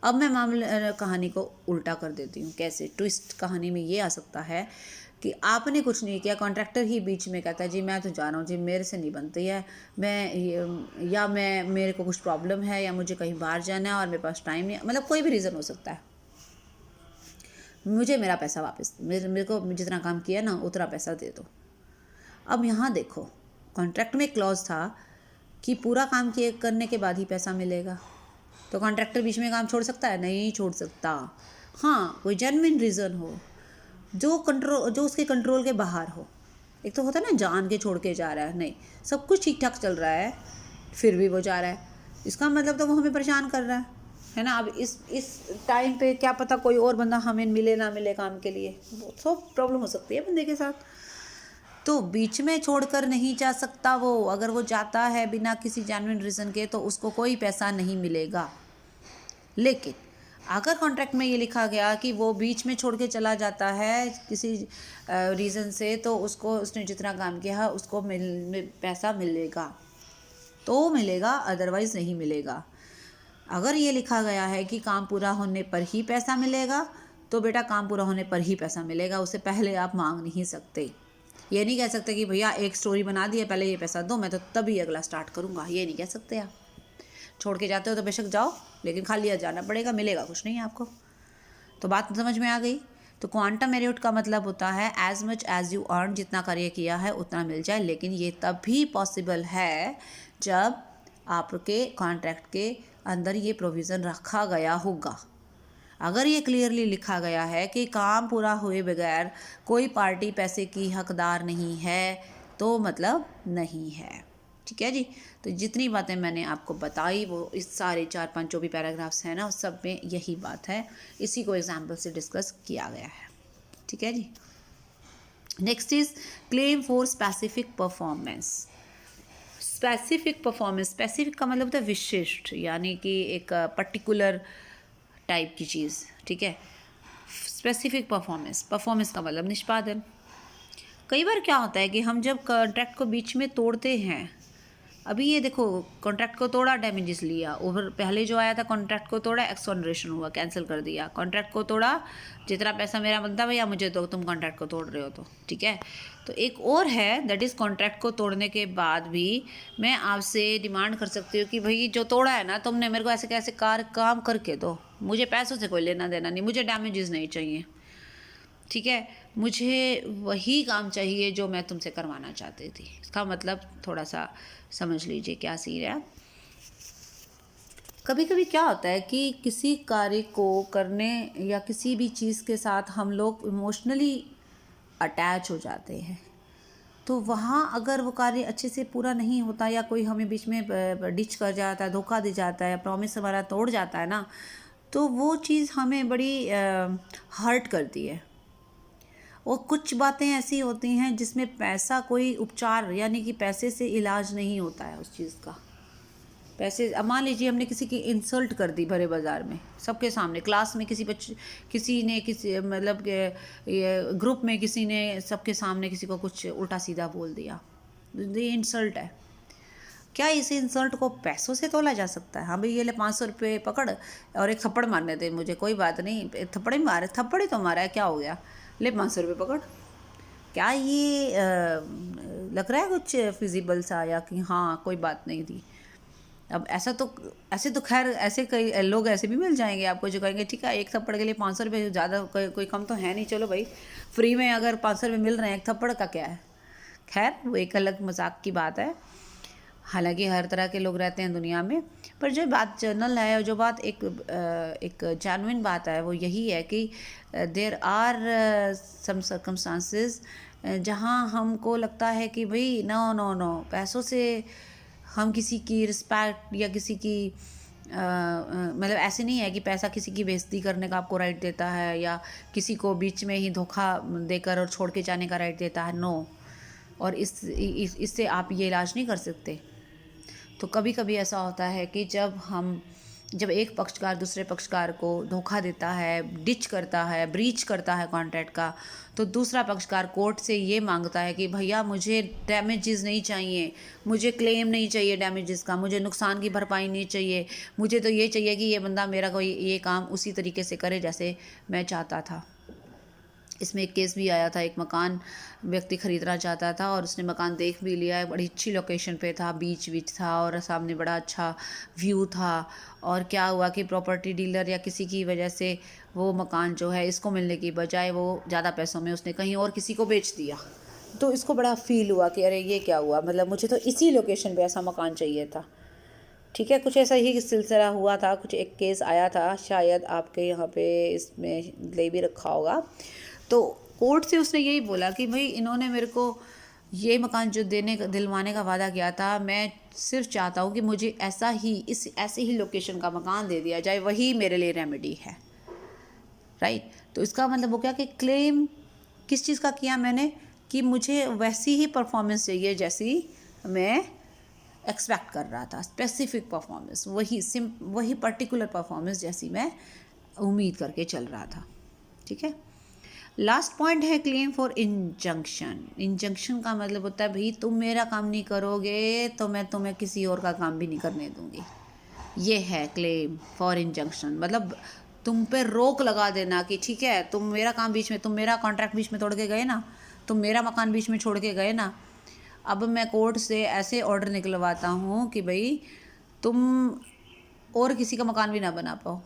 अब मैं मामले कहानी को उल्टा कर देती हूँ। कैसे? ट्विस्ट कहानी में ये आ सकता है कि आपने कुछ नहीं किया, कॉन्ट्रैक्टर ही बीच में कहता है जी मैं तो जा रहा हूँ जी, मेरे से नहीं बनती है, मैं मेरे को कुछ प्रॉब्लम है, या मुझे कहीं बाहर जाना है और मेरे पास टाइम नहीं, मतलब कोई भी रीज़न हो सकता है, मुझे मेरा पैसा वापस, मेरे को जितना काम किया ना उतना पैसा दे दो। अब यहाँ देखो, कॉन्ट्रैक्ट में क्लॉज था कि पूरा काम किए करने के बाद ही पैसा मिलेगा, तो कॉन्ट्रैक्टर बीच में काम छोड़ सकता है? नहीं छोड़ सकता। हाँ, कोई जेन्युइन रीज़न हो जो उसके कंट्रोल के बाहर हो। एक तो होता है ना जान के छोड़ के जा रहा है, नहीं सब कुछ ठीक ठाक चल रहा है फिर भी वो जा रहा है, इसका मतलब तो वो हमें परेशान कर रहा है ना। अब इस टाइम पे क्या पता कोई और बंदा हमें मिले ना मिले काम के लिए, वो सब प्रॉब्लम हो सकती है बंदे के साथ। तो बीच में छोड़कर नहीं जा सकता वो, अगर वो जाता है बिना किसी जेन्युइन रीज़न के तो उसको कोई पैसा नहीं मिलेगा। लेकिन अगर कॉन्ट्रैक्ट में ये लिखा गया कि वो बीच में छोड़ के चला जाता है किसी रीज़न से, तो उसको उसने जितना काम किया है उसको पैसा मिलेगा तो मिलेगा, अदरवाइज़ नहीं मिलेगा। अगर ये लिखा गया है कि काम पूरा होने पर ही पैसा मिलेगा, तो बेटा काम पूरा होने पर ही पैसा मिलेगा, उससे पहले आप मांग नहीं सकते। ये नहीं कह सकते कि भैया एक स्टोरी बना दी है, पहले ये पैसा दो मैं तो तभी अगला स्टार्ट करूँगा, ये नहीं कह सकते आप। छोड़ के जाते हो तो बेशक जाओ, लेकिन खाली जाना पड़ेगा, मिलेगा कुछ नहीं आपको। तो बात समझ में आ गई। तो क्वांटम एरियोट का मतलब होता है as much as you earn, जितना कार्य किया है उतना मिल जाए, लेकिन ये तभी पॉसिबल है जब आपके कॉन्ट्रैक्ट के अंदर ये प्रोविज़न रखा गया होगा। अगर ये क्लियरली लिखा गया है कि काम पूरा हुए बगैर कोई पार्टी पैसे की हकदार नहीं है, तो मतलब नहीं है। ठीक है जी। तो जितनी बातें मैंने आपको बताई वो इस सारे 4-5 जो भी पैराग्राफ्स हैं ना, उस सब में यही बात है, इसी को एग्जाम्पल से डिस्कस किया गया है। ठीक है जी। Next is claim for specific performance. Specific performance, specific का मतलब होता है विशिष्ट, यानी कि एक पर्टिकुलर टाइप की चीज़। ठीक है। स्पेसिफिक परफॉर्मेंस, परफॉर्मेंस का मतलब निष्पादन। कई बार क्या होता है कि हम जब कॉन्ट्रैक्ट को बीच में तोड़ते हैं, अभी ये देखो कॉन्ट्रैक्ट को तोड़ा, डैमेजेस लिया, ओवर पहले जो आया था कॉन्ट्रैक्ट को तोड़ा, एक्सोनरेशन हुआ, कैंसिल कर दिया, कॉन्ट्रैक्ट को तोड़ा, जितना पैसा मेरा बनता भैया मुझे दो, तुम कॉन्ट्रैक्ट को तोड़ रहे हो तो ठीक है। तो एक और है, दैट इज़ कॉन्ट्रैक्ट को तोड़ने के बाद भी मैं आपसे डिमांड कर सकती हूँ कि भाई जो तोड़ा है ना तुमने, मेरे को ऐसे कैसे काम करके दो, मुझे पैसों से कोई लेना देना नहीं, मुझे डैमेजेस नहीं चाहिए। ठीक है, मुझे वही काम चाहिए जो मैं तुमसे करवाना चाहती थी। इसका मतलब थोड़ा सा समझ लीजिए क्या सीन है। कभी कभी क्या होता है कि किसी कार्य को करने या किसी भी चीज़ के साथ हम लोग इमोशनली अटैच हो जाते हैं, तो वहाँ अगर वो कार्य अच्छे से पूरा नहीं होता या कोई हमें बीच में डिच कर जाता है, धोखा दे जाता है, प्रॉमिस हमारा तोड़ जाता है ना, तो वो चीज़ हमें बड़ी हर्ट करती है। और कुछ बातें ऐसी होती हैं जिसमें पैसा कोई उपचार, यानी कि पैसे से इलाज नहीं होता है उस चीज़ का। पैसे, मान लीजिए हमने किसी की इंसल्ट कर दी भरे बाज़ार में, सबके सामने, क्लास में किसी मतलब ये ग्रुप में किसी ने सबके सामने किसी को कुछ उल्टा सीधा बोल दिया, ये इंसल्ट है। क्या इस इंसल्ट को पैसों से तोला जा सकता है? हाँ भाई ये ले 500 रुपये पकड़ और एक थप्पड़ मारने दे मुझे, कोई बात नहीं, थप्पड़ ही तो मारा है, क्या हो गया, ले 500 रुपये पकड़। क्या ये लग रहा है कुछ फिजिबल सा, या कि हाँ कोई बात नहीं थी? अब ऐसे तो खैर ऐसे कई लोग ऐसे भी मिल जाएंगे आपको जो कहेंगे ठीक है एक थप्पड़ के लिए 500 रुपये, ज़्यादा कोई कम तो है नहीं, चलो भाई फ्री में अगर 500 रुपये मिल रहे हैं, एक थप्पड़ का क्या है। खैर वो एक अलग मजाक की बात है। हालांकि हर तरह के लोग रहते हैं दुनिया में, पर जो बात जनरल है, जो बात एक जेन्युइन बात है, वो यही है कि देर आर सम सर्कमस्टांसेस जहाँ हमको लगता है कि भाई नो नो नो, पैसों से हम किसी की रिस्पेक्ट या किसी की मतलब ऐसे नहीं है कि पैसा किसी की बेइज्जती करने का आपको राइट देता है या किसी को बीच में ही धोखा देकर और छोड़ के जाने का राइट देता है, नो। और इससे आप ये इलाज नहीं कर सकते। तो कभी कभी ऐसा होता है कि जब एक पक्षकार दूसरे पक्षकार को धोखा देता है, डिच करता है, ब्रीच करता है कॉन्ट्रैक्ट का, तो दूसरा पक्षकार कोर्ट से ये मांगता है कि भैया मुझे डैमेजेस नहीं चाहिए, मुझे क्लेम नहीं चाहिए डैमेजेस का, मुझे नुकसान की भरपाई नहीं चाहिए, मुझे तो ये चाहिए कि ये बंदा मेरा कोई ये काम उसी तरीके से करे जैसे मैं चाहता था। इसमें एक केस भी आया था, एक मकान व्यक्ति ख़रीदना चाहता था और उसने मकान देख भी लिया है, बड़ी अच्छी लोकेशन पे था, बीच था और सामने बड़ा अच्छा व्यू था। और क्या हुआ कि प्रॉपर्टी डीलर या किसी की वजह से वो मकान जो है इसको मिलने की बजाय वो ज़्यादा पैसों में उसने कहीं और किसी को बेच दिया। तो इसको बड़ा फील हुआ कि अरे ये क्या हुआ, मतलब मुझे तो इसी लोकेशन पे ऐसा मकान चाहिए था। ठीक है, कुछ ऐसा ही सिलसिला हुआ था, कुछ एक केस आया था, शायद आपके यहाँ पे इसमें ले भी रखा होगा। तो कोर्ट से उसने यही बोला कि भाई इन्होंने मेरे को ये मकान जो दिलवाने का वादा किया था, मैं सिर्फ चाहता हूँ कि मुझे ऐसे ही लोकेशन का मकान दे दिया जाए, वही मेरे लिए रेमेडी है, राइट। तो इसका मतलब वो क्या कि क्लेम किस चीज़ का किया मैंने, कि मुझे वैसी ही परफॉर्मेंस चाहिए जैसी मैं एक्सपेक्ट कर रहा था, स्पेसिफिक परफॉर्मेंस, वही पर्टिकुलर परफॉर्मेंस जैसी मैं उम्मीद करके चल रहा था। ठीक है, लास्ट पॉइंट है क्लेम फॉर इंजंक्शन। इंजंक्शन का मतलब होता है भाई तुम मेरा काम नहीं करोगे तो मैं तुम्हें किसी और का काम भी नहीं करने दूंगी। ये है क्लेम फॉर इंजंक्शन, मतलब तुम पे रोक लगा देना कि ठीक है तुम मेरा काम बीच में, तुम मेरा कॉन्ट्रैक्ट बीच में तोड़ के गए ना, तुम मेरा मकान बीच में छोड़ के गए ना, अब मैं कोर्ट से ऐसे ऑर्डर निकलवाता हूँ कि भाई तुम और किसी का मकान भी ना बना पाओ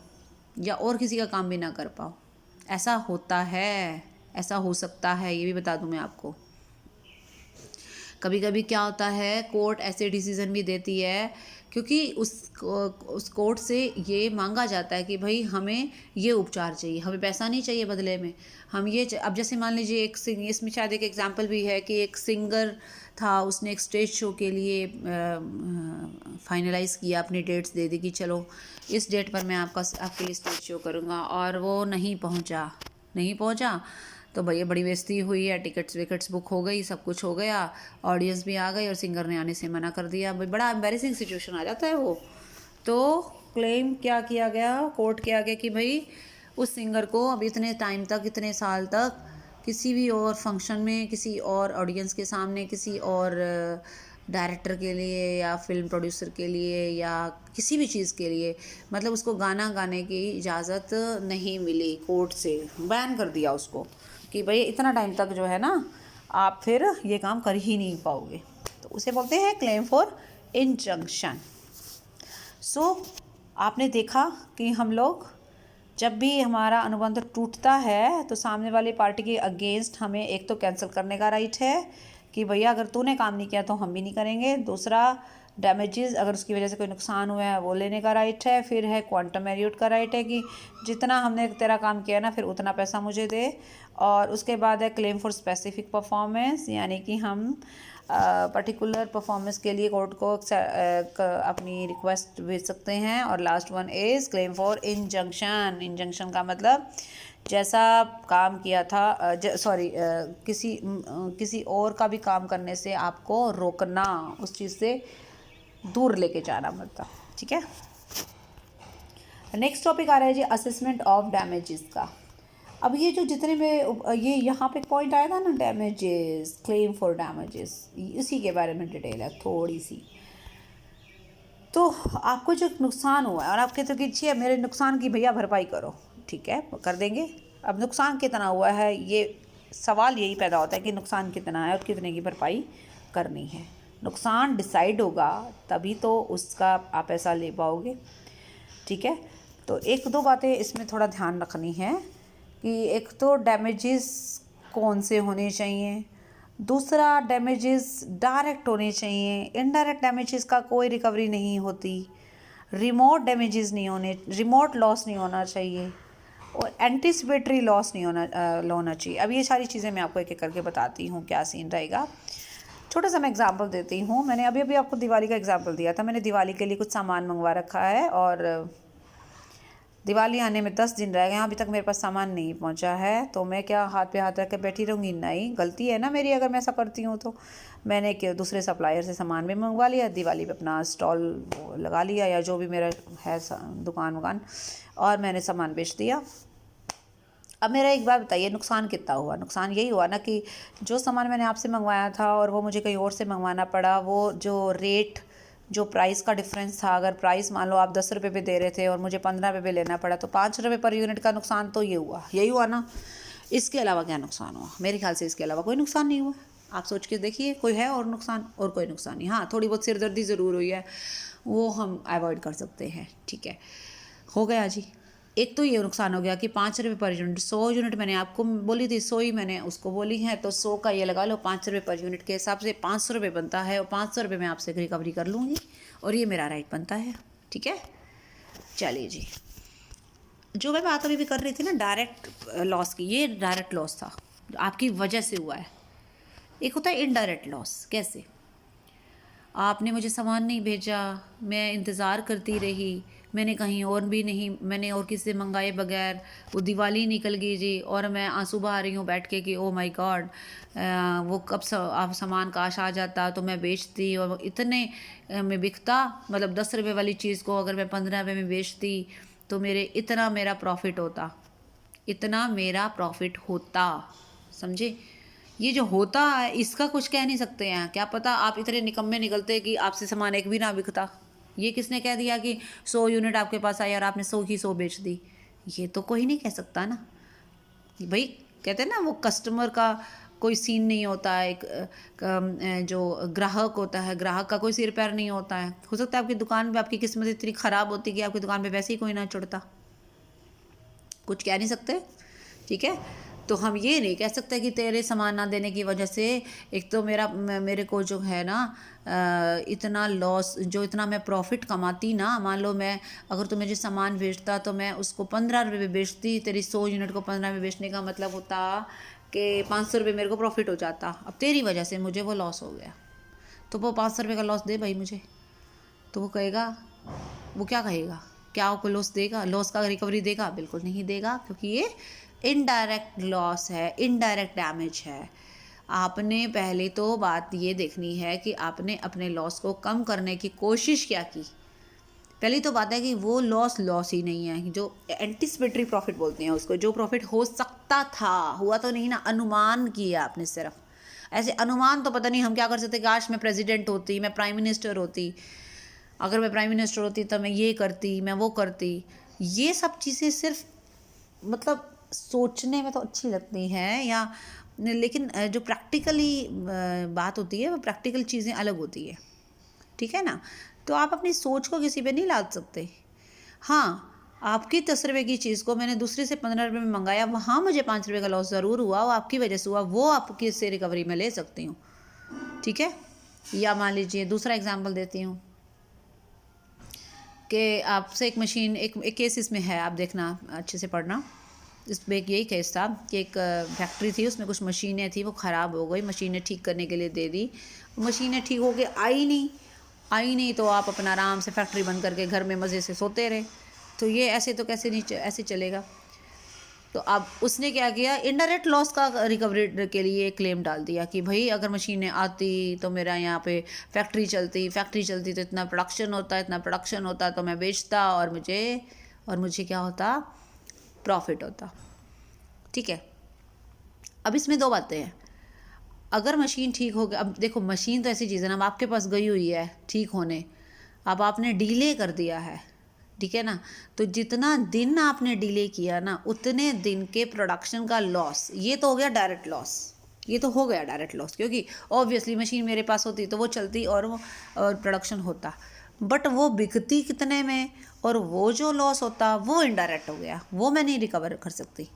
या और किसी का काम भी ना कर पाओ। ऐसा होता है, ऐसा हो सकता है, ये भी बता दूं मैं आपको। कभी कभी क्या होता है, कोर्ट ऐसे डिसीज़न भी देती है क्योंकि उस कोर्ट से ये मांगा जाता है कि भाई हमें ये उपचार चाहिए, हमें पैसा नहीं चाहिए बदले में, हम ये अब जैसे मान लीजिए इसमें शायद एक एग्जांपल भी है कि एक सिंगर था, उसने एक स्टेज शो के लिए फाइनलाइज़ किया, अपनी डेट्स दे दी कि चलो इस डेट पर मैं आपके लिए स्टेज शो करूँगा, और वो नहीं पहुँचा तो भैया बड़ी बेइज्जती हुई है, टिकट्स बुक हो गई, सब कुछ हो गया, ऑडियंस भी आ गई और सिंगर ने आने से मना कर दिया। भाई बड़ा एम्बैरेसिंग सिचुएशन आ जाता है वो। तो क्लेम क्या किया गया कोर्ट के आगे कि भाई उस सिंगर को अब इतने टाइम तक, इतने साल तक किसी भी और फंक्शन में, किसी और ऑडियंस के सामने, किसी और डायरेक्टर के लिए या फिल्म प्रोड्यूसर के लिए या किसी भी चीज़ के लिए, मतलब उसको गाना गाने की इजाज़त नहीं मिली, कोर्ट से बैन कर दिया उसको कि भाई इतना टाइम तक जो है ना आप फिर ये काम कर ही नहीं पाओगे। तो उसे बोलते हैं क्लेम फॉर इंजंक्शन। सो आपने देखा कि हम लोग जब भी हमारा अनुबंध टूटता है तो सामने वाली पार्टी के अगेंस्ट हमें एक तो कैंसिल करने का राइट है कि भैया अगर तूने काम नहीं किया तो हम भी नहीं करेंगे। दूसरा, डैमेजेस अगर उसकी वजह से कोई नुकसान हुआ है वो लेने का राइट है। फिर है क्वांटम मेरिट का राइट है कि जितना हमने तेरा काम किया ना फिर उतना पैसा मुझे दे। और उसके बाद है क्लेम फॉर स्पेसिफिक परफॉर्मेंस, यानी कि हम पर्टिकुलर परफॉर्मेंस के लिए कोर्ट को अपनी रिक्वेस्ट भेज सकते हैं। और last one is claim for injunction. Injunction का मतलब जैसा काम किया था, किसी और का भी काम करने से आपको रोकना, उस चीज़ से दूर लेके जाना मतलब। ठीक है, नेक्स्ट टॉपिक आ रहा है जी असेसमेंट ऑफ डैमेजेस का। अब ये जो जितने में ये यहाँ पे पॉइंट आया था ना, डैमेजेस, क्लेम फॉर डैमेजेस, इसी के बारे में डिटेल है थोड़ी सी। तो आपको जो नुकसान हुआ है और आप कहते हो कि जी मेरे नुकसान की भैया भरपाई करो, ठीक है कर देंगे। अब नुकसान कितना हुआ है, ये सवाल यही पैदा होता है कि नुकसान कितना है और कितने की भरपाई करनी है। नुकसान डिसाइड होगा तभी तो उसका आप पैसा ले पाओगे। ठीक है, तो एक दो बातें इसमें थोड़ा ध्यान रखनी है कि एक तो डैमेजेस कौन से होने चाहिए, दूसरा, डैमेजेस डायरेक्ट होने चाहिए, इनडायरेक्ट डैमेजेस का कोई रिकवरी नहीं होती। रिमोट डैमेजेस नहीं होने, रिमोट लॉस नहीं होना चाहिए, और एंटिसिपेटरी लॉस नहीं होना चाहिए। अब ये सारी चीज़ें मैं आपको एक एक करके बताती हूँ क्या सीन रहेगा। छोटा सा मैं एग्जांपल देती हूँ। मैंने अभी अभी आपको दिवाली का एग्जांपल दिया था। मैंने दिवाली के लिए कुछ सामान मंगवा रखा है और दिवाली आने में 10 दिन रह गए, अभी तक मेरे पास सामान नहीं पहुंचा है। तो मैं क्या हाथ पे हाथ रख के बैठी रहूँगी? नहीं, गलती है ना मेरी अगर मैं ऐसा करती हूँ। तो मैंने दूसरे सप्लायर से सामान भी मंगवा लिया, दिवाली पे अपना स्टॉल लगा लिया या जो भी मेरा है दुकान वकान, और मैंने सामान बेच दिया। अब मेरा एक बात बताइए, नुकसान कितना हुआ? नुकसान यही हुआ ना कि जो सामान मैंने आपसे मंगवाया था और वो मुझे कहीं और से मंगवाना पड़ा, वो जो रेट, जो प्राइस का डिफरेंस था, अगर प्राइस मान लो आप 10 रुपये पे दे रहे थे और मुझे 15 रुपये पे लेना पड़ा, तो 5 रुपये पर यूनिट का नुकसान तो ये हुआ, यही हुआ ना। इसके अलावा क्या नुकसान हुआ? मेरे ख्याल से इसके अलावा कोई नुकसान नहीं हुआ। आप सोच के देखिए, कोई है और नुकसान? और कोई नुकसान नहीं। हाँ, थोड़ी बहुत सिरदर्दी ज़रूर हुई है, वो हम अवॉइड कर सकते हैं, ठीक है, हो गया जी। एक तो ये नुकसान हो गया कि 5 रुपये पर यूनिट, 100 यूनिट मैंने आपको बोली थी, 100 ही मैंने उसको बोली है, तो 100 का ये लगा लो, 5 रुपये पर यूनिट के हिसाब से 500 रुपये बनता है, और 500 रुपये मैं आपसे रिकवरी कर लूँगी और ये मेरा राइट बनता है, ठीक है। चलिए जी, जो मैं बात अभी भी कर रही थी ना डायरेक्ट लॉस की, ये डायरेक्ट लॉस था, आपकी वजह से हुआ है। एक होता है इनडायरेक्ट लॉस। कैसे? आपने मुझे सामान नहीं भेजा, मैं इंतज़ार करती रही, मैंने कहीं और भी नहीं, मैंने और किसी से मंगाए बगैर, वो दिवाली निकल गई जी, और मैं आंसू बहा रही हूँ बैठ के कि ओ माय गॉड, वो कब आप सामान काश आ जाता तो मैं बेचती, और इतने में बिकता, मतलब 10 रुपये वाली चीज़ को अगर मैं 15 रुपये में बेचती तो इतना मेरा प्रॉफिट होता, इतना मेरा प्रॉफिट होता, समझे। ये जो होता है इसका कुछ कह नहीं सकते हैं, क्या पता आप इतने निकम्मे निकलते कि आपसे सामान एक भी ना बिकता। ये किसने कह दिया कि 100 यूनिट आपके पास आई और आपने 100 की 100 बेच दी? ये तो कोई नहीं कह सकता ना भाई। कहते हैं ना, वो कस्टमर का कोई सीन नहीं होता है, जो ग्राहक होता है, ग्राहक का कोई सिर पैर नहीं होता है। हो सकता है आपकी दुकान पे आपकी किस्मत इतनी ख़राब होती कि आपकी दुकान पे वैसे ही कोई ना चढ़ता, कुछ कह नहीं सकते, ठीक है। तो हम ये नहीं कह सकते कि तेरे सामान ना देने की वजह से, एक तो मेरे को जो है ना इतना लॉस, जो इतना मैं प्रॉफिट कमाती ना, मान लो मैं अगर तो मुझे सामान बेचता तो मैं उसको 15 रुपये में बेचती, तेरी 100 यूनिट को 15 में बेचने का मतलब होता कि 500 रुपये मेरे को प्रॉफिट हो जाता। अब तेरी वजह से मुझे वो लॉस हो गया, तो वो 500 रुपये का लॉस दे भाई मुझे। तो वो कहेगा, वो क्या कहेगा? क्या आपको लॉस देगा? लॉस का रिकवरी देगा? बिल्कुल नहीं देगा, क्योंकि ये इनडायरेक्ट लॉस है, इनडायरेक्ट डैमेज है। आपने पहले तो बात ये देखनी है कि आपने अपने लॉस को कम करने की कोशिश क्या की। पहली तो बात है कि वो लॉस ही नहीं है, जो एंटिसिपेटरी प्रॉफिट बोलते हैं उसको, जो प्रॉफिट हो सकता था, हुआ तो नहीं ना, अनुमान किया आपने सिर्फ। ऐसे अनुमान तो पता नहीं हम क्या कर सकते, काश मैं प्रेसिडेंट होती, मैं प्राइम मिनिस्टर होती, अगर मैं प्राइम मिनिस्टर होती तो मैं ये करती, मैं वो करती। ये सब चीज़ें सिर्फ मतलब सोचने में तो अच्छी लगती हैं, या लेकिन जो प्रैक्टिकली बात होती है, वो प्रैक्टिकल चीज़ें अलग होती है, ठीक है ना। तो आप अपनी सोच को किसी पे नहीं लाद सकते। हाँ, आपकी 10 रुपये की चीज़ को मैंने दूसरे से 15 रुपये में मंगाया, वहाँ मुझे 5 रुपये का लॉस ज़रूर हुआ, वो आपकी वजह से हुआ, वो आपकी से रिकवरी में ले सकती हूँ, ठीक है। या मान लीजिए दूसरा एग्जाम्पल देती हूँ कि आपसे एक मशीन, एक केस इसमें है, आप देखना अच्छे से पढ़ना। इसमें एक यही केस था कि एक फैक्ट्री थी, उसमें कुछ मशीनें थी, वो ख़राब हो गई, मशीनें ठीक करने के लिए दे दी, मशीनें ठीक हो के आई नहीं, तो आप अपना आराम से फैक्ट्री बंद करके घर में मज़े से सोते रहे। तो ये ऐसे तो कैसे नहीं, ऐसे चलेगा। तो अब उसने क्या किया, इनडायरेक्ट लॉस का रिकवरी के लिए क्लेम डाल दिया कि भाई अगर मशीनें आती तो मेरा यहाँ पे फैक्ट्री चलती तो इतना प्रोडक्शन होता तो मैं बेचता, और मुझे क्या होता, प्रॉफिट होता, ठीक है। अब इसमें दो बातें हैं। अगर मशीन ठीक हो गई, अब देखो मशीन तो ऐसी चीज़ है ना, अब आपके पास गई हुई है ठीक होने, अब आपने डिले कर दिया है, ठीक है ना, तो जितना दिन आपने डिले किया ना, उतने दिन के प्रोडक्शन का लॉस, ये तो हो गया डायरेक्ट लॉस, ये तो हो गया डायरेक्ट लॉस, क्योंकि ऑब्वियसली मशीन मेरे पास होती तो वो चलती और प्रोडक्शन होता, बट वो बिकती कितने में, और वो जो लॉस होता वो इनडायरेक्ट हो गया, वो मैं नहीं रिकवर कर सकती,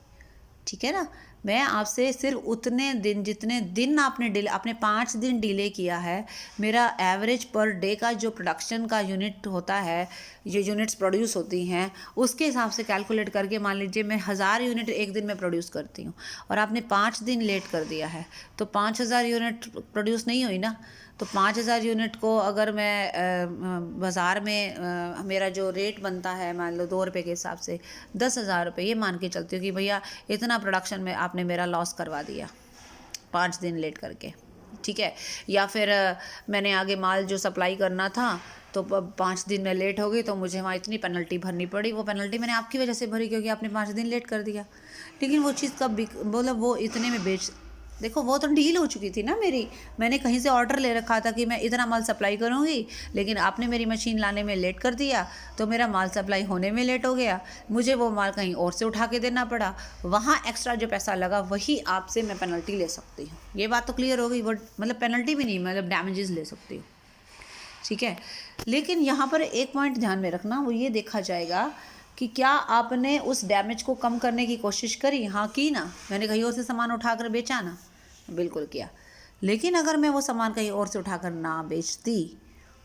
ठीक है ना। मैं आपसे सिर्फ उतने दिन जितने दिन आपने 5 दिन डिले किया है, मेरा एवरेज पर डे का जो प्रोडक्शन का यूनिट होता है, ये यूनिट्स प्रोड्यूस होती हैं, उसके हिसाब से कैलकुलेट करके मान लीजिए मैं 1000 यूनिट एक दिन में प्रोड्यूस करती हूँ और आपने 5 दिन लेट कर दिया है, तो 5000 यूनिट प्रोड्यूस नहीं हुई ना। तो 5000 यूनिट को अगर मैं बाज़ार में मेरा जो रेट बनता है मान लो 2 रुपये के हिसाब से 10,000 रुपये, ये मान के चलती हूँ कि भैया इतना प्रोडक्शन में आपने मेरा लॉस करवा दिया 5 दिन लेट करके, ठीक है। या फिर मैंने आगे माल जो सप्लाई करना था तो 5 दिन में लेट हो गई तो मुझे वहाँ इतनी पेनल्टी भरनी पड़ी। वो पेनल्टी मैंने आपकी वजह से भरी क्योंकि आपने 5 दिन लेट कर दिया। लेकिन वो चीज़ कब बोला वो इतने में बेच, देखो वो तो डील हो चुकी थी ना मेरी, मैंने कहीं से ऑर्डर ले रखा था कि मैं इतना माल सप्लाई करूँगी, लेकिन आपने मेरी मशीन लाने में लेट कर दिया तो मेरा माल सप्लाई होने में लेट हो गया, मुझे वो माल कहीं और से उठा के देना पड़ा, वहाँ एक्स्ट्रा जो पैसा लगा वही आपसे मैं पेनल्टी ले सकती हूँ। ये बात तो क्लियर हो गई। वो मतलब पेनल्टी भी नहीं, मतलब डैमेजेस ले सकती हूँ, ठीक है। लेकिन यहाँ पर एक पॉइंट ध्यान में रखना, वो ये देखा जाएगा कि क्या आपने उस डैमेज को कम करने की कोशिश करी। हाँ की ना, मैंने कहीं और से सामान उठाकर बेचा ना, बिल्कुल किया। लेकिन अगर मैं वो सामान कहीं और से उठाकर ना बेचती,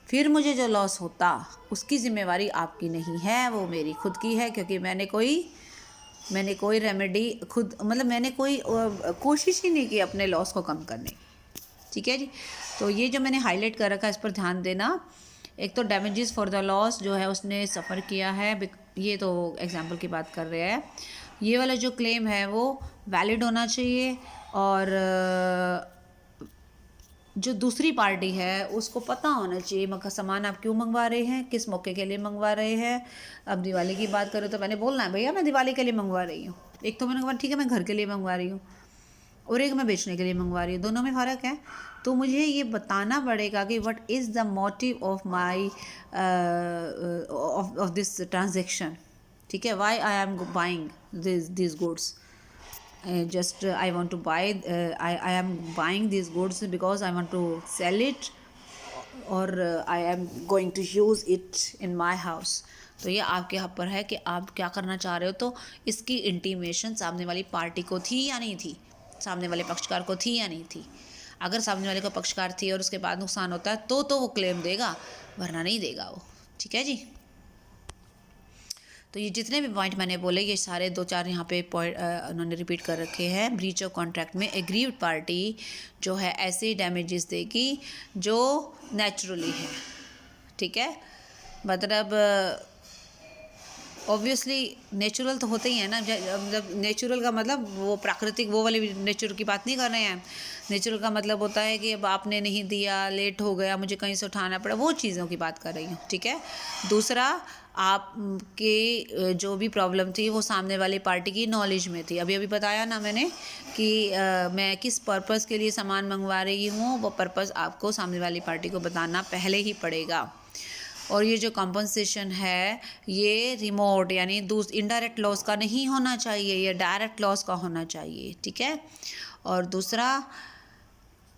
फिर मुझे जो लॉस होता उसकी ज़िम्मेवारी आपकी नहीं है, वो मेरी खुद की है, क्योंकि मैंने कोई रेमेडी खुद, मतलब मैंने कोई कोशिश ही नहीं की अपने लॉस को कम करने, ठीक है जी। तो ये जो मैंने हाईलाइट कर रखा है इस पर ध्यान देना। एक तो डैमेजेस फॉर द लॉस जो है उसने सफ़र किया है, ये तो एग्जांपल की बात कर रहे हैं। ये वाला जो क्लेम है वो वैलिड होना चाहिए और जो दूसरी पार्टी है उसको पता होना चाहिए सामान आप क्यों मंगवा रहे हैं, किस मौके के लिए मंगवा रहे हैं। अब दिवाली की बात करें तो मैंने बोलना है भैया मैं दिवाली के लिए मंगवा रही हूँ, एक तो मैंने कहा ठीक है मैं घर के लिए मंगवा रही हूँ और एक मैं बेचने के लिए मंगवा रही हूँ, दोनों में फ़र्क है। तो मुझे ये बताना पड़ेगा कि what is the motive of my of this transaction, ठीक है। Why I am buying this goods, just I want to buy I am buying these goods because I want to sell it or I am going to use it in my house। तो ये आपके यहाँ पर है कि आप क्या करना चाह रहे हो। तो इसकी इंटीमेशन सामने वाली पार्टी को थी या नहीं थी, सामने वाले पक्षकार को थी या नहीं थी। अगर सामने वाले को पक्षकार थी और उसके बाद नुकसान होता है तो वो क्लेम देगा, वरना नहीं देगा वो, ठीक है जी। तो ये जितने भी पॉइंट मैंने बोले ये सारे 2-4 यहाँ पे पॉइंट उन्होंने रिपीट कर रखे हैं। ब्रीच ऑफ कॉन्ट्रैक्ट में एग्रीड पार्टी जो है ऐसे डैमेजेस देगी जो नेचुरली है, ठीक है। मतलब ऑब्वियसली नेचुरल तो होते ही है ना, मतलब नेचुरल का मतलब वो प्राकृतिक वो वाले नेचर की बात नहीं कर रहे हैं। नेचुरल का मतलब होता है कि अब आपने नहीं दिया, लेट हो गया, मुझे कहीं से उठाना पड़ा, वो चीज़ों की बात कर रही हूँ, ठीक है। दूसरा आपके जो भी प्रॉब्लम थी वो सामने वाली पार्टी की नॉलेज में थी। अभी बताया ना मैंने कि मैं किस पर्पस के लिए सामान मंगवा रही हूँ, वो पर्पस आपको सामने वाली पार्टी को बताना पहले ही पड़ेगा। और ये जो कॉम्पनसेशन है ये रिमोट यानी इनडायरेक्ट लॉस का नहीं होना चाहिए, ये डायरेक्ट लॉस का होना चाहिए, ठीक है। और दूसरा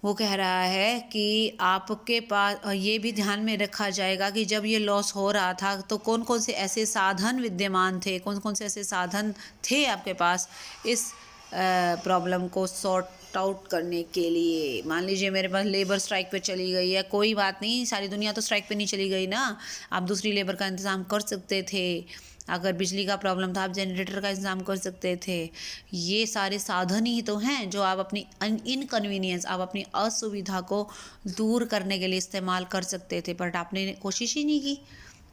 वो कह रहा है कि आपके पास ये भी ध्यान में रखा जाएगा कि जब ये लॉस हो रहा था तो कौन कौन से ऐसे साधन विद्यमान थे, कौन कौन से ऐसे साधन थे आपके पास इस प्रॉब्लम को सॉर्ट आउट करने के लिए। मान लीजिए मेरे पास लेबर स्ट्राइक पे चली गई है, कोई बात नहीं, सारी दुनिया तो स्ट्राइक पे नहीं चली गई ना, आप दूसरी लेबर का इंतज़ाम कर सकते थे। अगर बिजली का प्रॉब्लम था आप जनरेटर का इंतज़ाम कर सकते थे। ये सारे साधन ही तो हैं जो आप अपनी इनकन्वीनियंस, आप अपनी असुविधा को दूर करने के लिए इस्तेमाल कर सकते थे, बट आपने कोशिश ही नहीं की।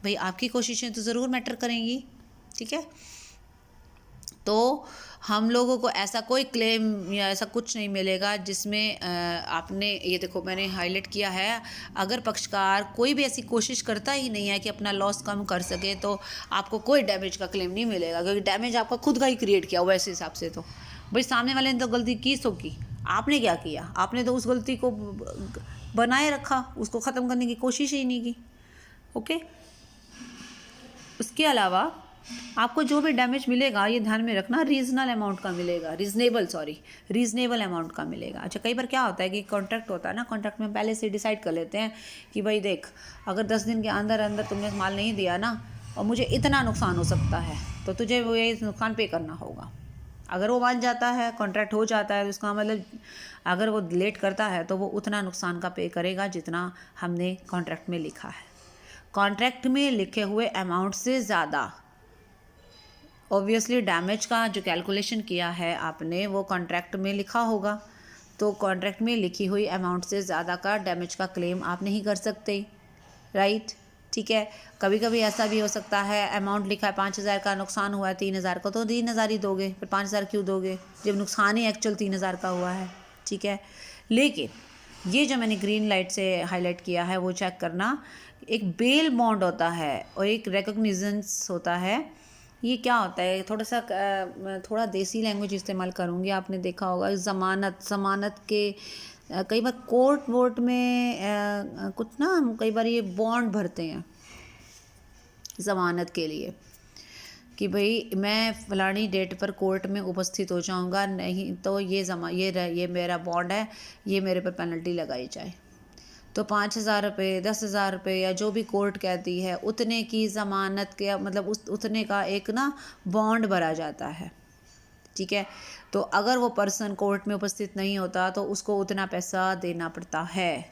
भाई आपकी कोशिशें तो ज़रूर मैटर करेंगी, ठीक है। तो हम लोगों को ऐसा कोई क्लेम या ऐसा कुछ नहीं मिलेगा जिसमें आपने ये देखो मैंने हाईलाइट किया है, अगर पक्षकार कोई भी ऐसी कोशिश करता ही नहीं है कि अपना लॉस कम कर सके तो आपको कोई डैमेज का क्लेम नहीं मिलेगा, क्योंकि डैमेज आपका खुद का ही क्रिएट किया हुआ। वैसे हिसाब से तो भाई सामने वाले ने तो गलती की सो की, आपने क्या किया, आपने तो उस गलती को बनाए रखा, उसको ख़त्म करने की कोशिश ही नहीं की, ओके। उसके अलावा आपको जो भी डैमेज मिलेगा ये ध्यान में रखना रीजनल अमाउंट का मिलेगा, रीजनेबल अमाउंट का मिलेगा। अच्छा कई बार क्या होता है कि कॉन्ट्रैक्ट होता है ना, कॉन्ट्रैक्ट में पहले से डिसाइड कर लेते हैं कि भाई देख अगर 10 दिन के अंदर अंदर तुमने माल नहीं दिया ना और मुझे इतना नुकसान हो सकता है तो तुझे वो ये नुकसान पे करना होगा। अगर वो मान जाता है, कॉन्ट्रैक्ट हो जाता है, तो उसका मतलब अगर वो लेट करता है तो वो उतना नुकसान का पे करेगा जितना हमने कॉन्ट्रैक्ट में लिखा है। कॉन्ट्रैक्ट में लिखे हुए अमाउंट से ज़्यादा ऑब्वियसली डैमेज का जो कैलकुलेशन किया है आपने वो कॉन्ट्रैक्ट में लिखा होगा, तो कॉन्ट्रैक्ट में लिखी हुई अमाउंट से ज़्यादा का डैमेज का क्लेम आप नहीं कर सकते, राइट। ठीक है, कभी कभी ऐसा भी हो सकता है अमाउंट लिखा है 5,000 का, नुकसान हुआ है 3,000 का, तो 3,000 ही दोगे, फिर 5,000 क्यों दोगे जब नुकसान ही एक्चुअल 3,000 का हुआ है। ठीक है, लेकिन ये जो मैंने ग्रीन लाइट से हाईलाइट किया है वो चेक करना, एक बेल बॉन्ड होता है और एक रिकॉग्निजेंस होता है। ये क्या होता है, थोड़ा देसी लैंग्वेज इस्तेमाल करूँगी, आपने देखा होगा ज़मानत के कई बार कोर्ट वोर्ट में कुछ ना कई बार ये बॉन्ड भरते हैं ज़मानत के लिए कि भाई मैं फलानी डेट पर कोर्ट में उपस्थित हो जाऊंगा, नहीं तो ये मेरा बॉन्ड है, ये मेरे पर पेनल्टी लगाई जाए। तो 5,000 रुपये, 10,000 रुपये या जो भी कोर्ट कहती है उतने की ज़मानत के मतलब उतने का एक ना बॉन्ड भरा जाता है। ठीक है, तो अगर वो पर्सन कोर्ट में उपस्थित नहीं होता तो उसको उतना पैसा देना पड़ता है।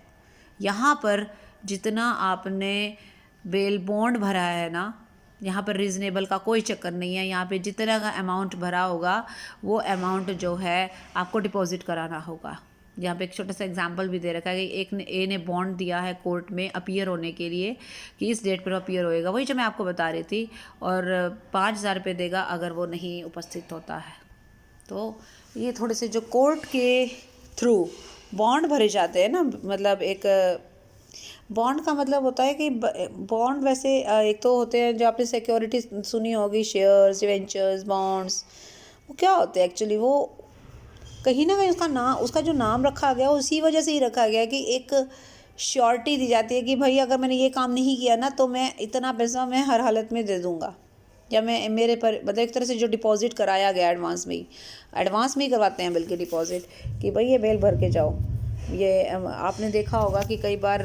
यहाँ पर जितना आपने बेल बॉन्ड भरा है ना, यहाँ पर रीज़नेबल का कोई चक्कर नहीं है। यहाँ पे जितना का अमाउंट भरा होगा वो अमाउंट जो है आपको डिपॉजिट कराना होगा। यहाँ पे एक छोटा सा एग्जांपल भी दे रखा है कि ए ने बॉन्ड दिया है कोर्ट में अपीयर होने के लिए कि इस डेट पर अपीयर होएगा, वही जो मैं आपको बता रही थी, और 5,000 रुपये देगा अगर वो नहीं उपस्थित होता है। तो ये थोड़े से जो कोर्ट के थ्रू बॉन्ड भरे जाते हैं ना, मतलब एक बॉन्ड का मतलब होता है कि बॉन्ड वैसे एक तो होते हैं जो आपने सिक्योरिटी सुनी होगी, शेयर्स, डिवेंचर्स, बॉन्ड्स, वो क्या होते हैं एक्चुअली, वो कहीं ना कहीं उसका जो नाम रखा गया उसी वजह से ही रखा गया कि एक श्योरिटी दी जाती है कि भाई अगर मैंने ये काम नहीं किया ना तो मैं इतना पैसा मैं हर हालत में दे दूँगा, या मैं मेरे पर मतलब एक तरह से जो डिपॉजिट कराया गया एडवांस में ही करवाते हैं बल्कि डिपॉजिट, कि भाई ये बेल भर के जाओ। ये आपने देखा होगा कि कई बार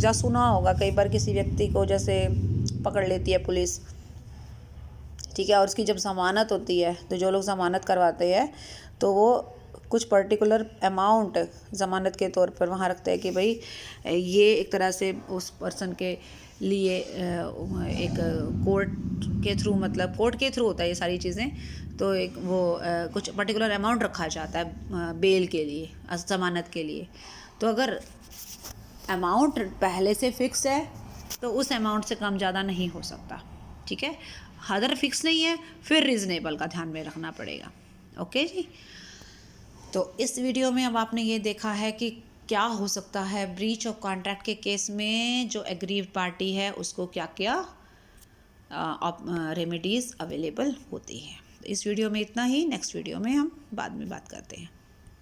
या सुना होगा कई बार किसी व्यक्ति को जैसे पकड़ लेती है पुलिस, ठीक है, और उसकी जब ज़मानत होती है तो जो लोग ज़मानत करवाते हैं तो वो कुछ पर्टिकुलर अमाउंट ज़मानत के तौर पर वहाँ रखते हैं कि भाई ये एक तरह से उस पर्सन के लिए एक कोर्ट के थ्रू होता है ये सारी चीज़ें, तो एक वो कुछ पर्टिकुलर अमाउंट रखा जाता है बेल के लिए, ज़मानत के लिए। तो अगर अमाउंट पहले से फिक्स है तो उस अमाउंट से कम ज़्यादा नहीं हो सकता। ठीक है, अगर फिक्स नहीं है फिर रीज़नेबल का ध्यान में रखना पड़ेगा। ओके जी, तो इस वीडियो में अब आपने ये देखा है कि क्या हो सकता है ब्रीच ऑफ कॉन्ट्रैक्ट के केस में जो एग्रीव्ड पार्टी है उसको क्या क्या रेमेडीज़ अवेलेबल होती हैं। इस वीडियो में इतना ही, नेक्स्ट वीडियो में हम बाद में बात करते हैं।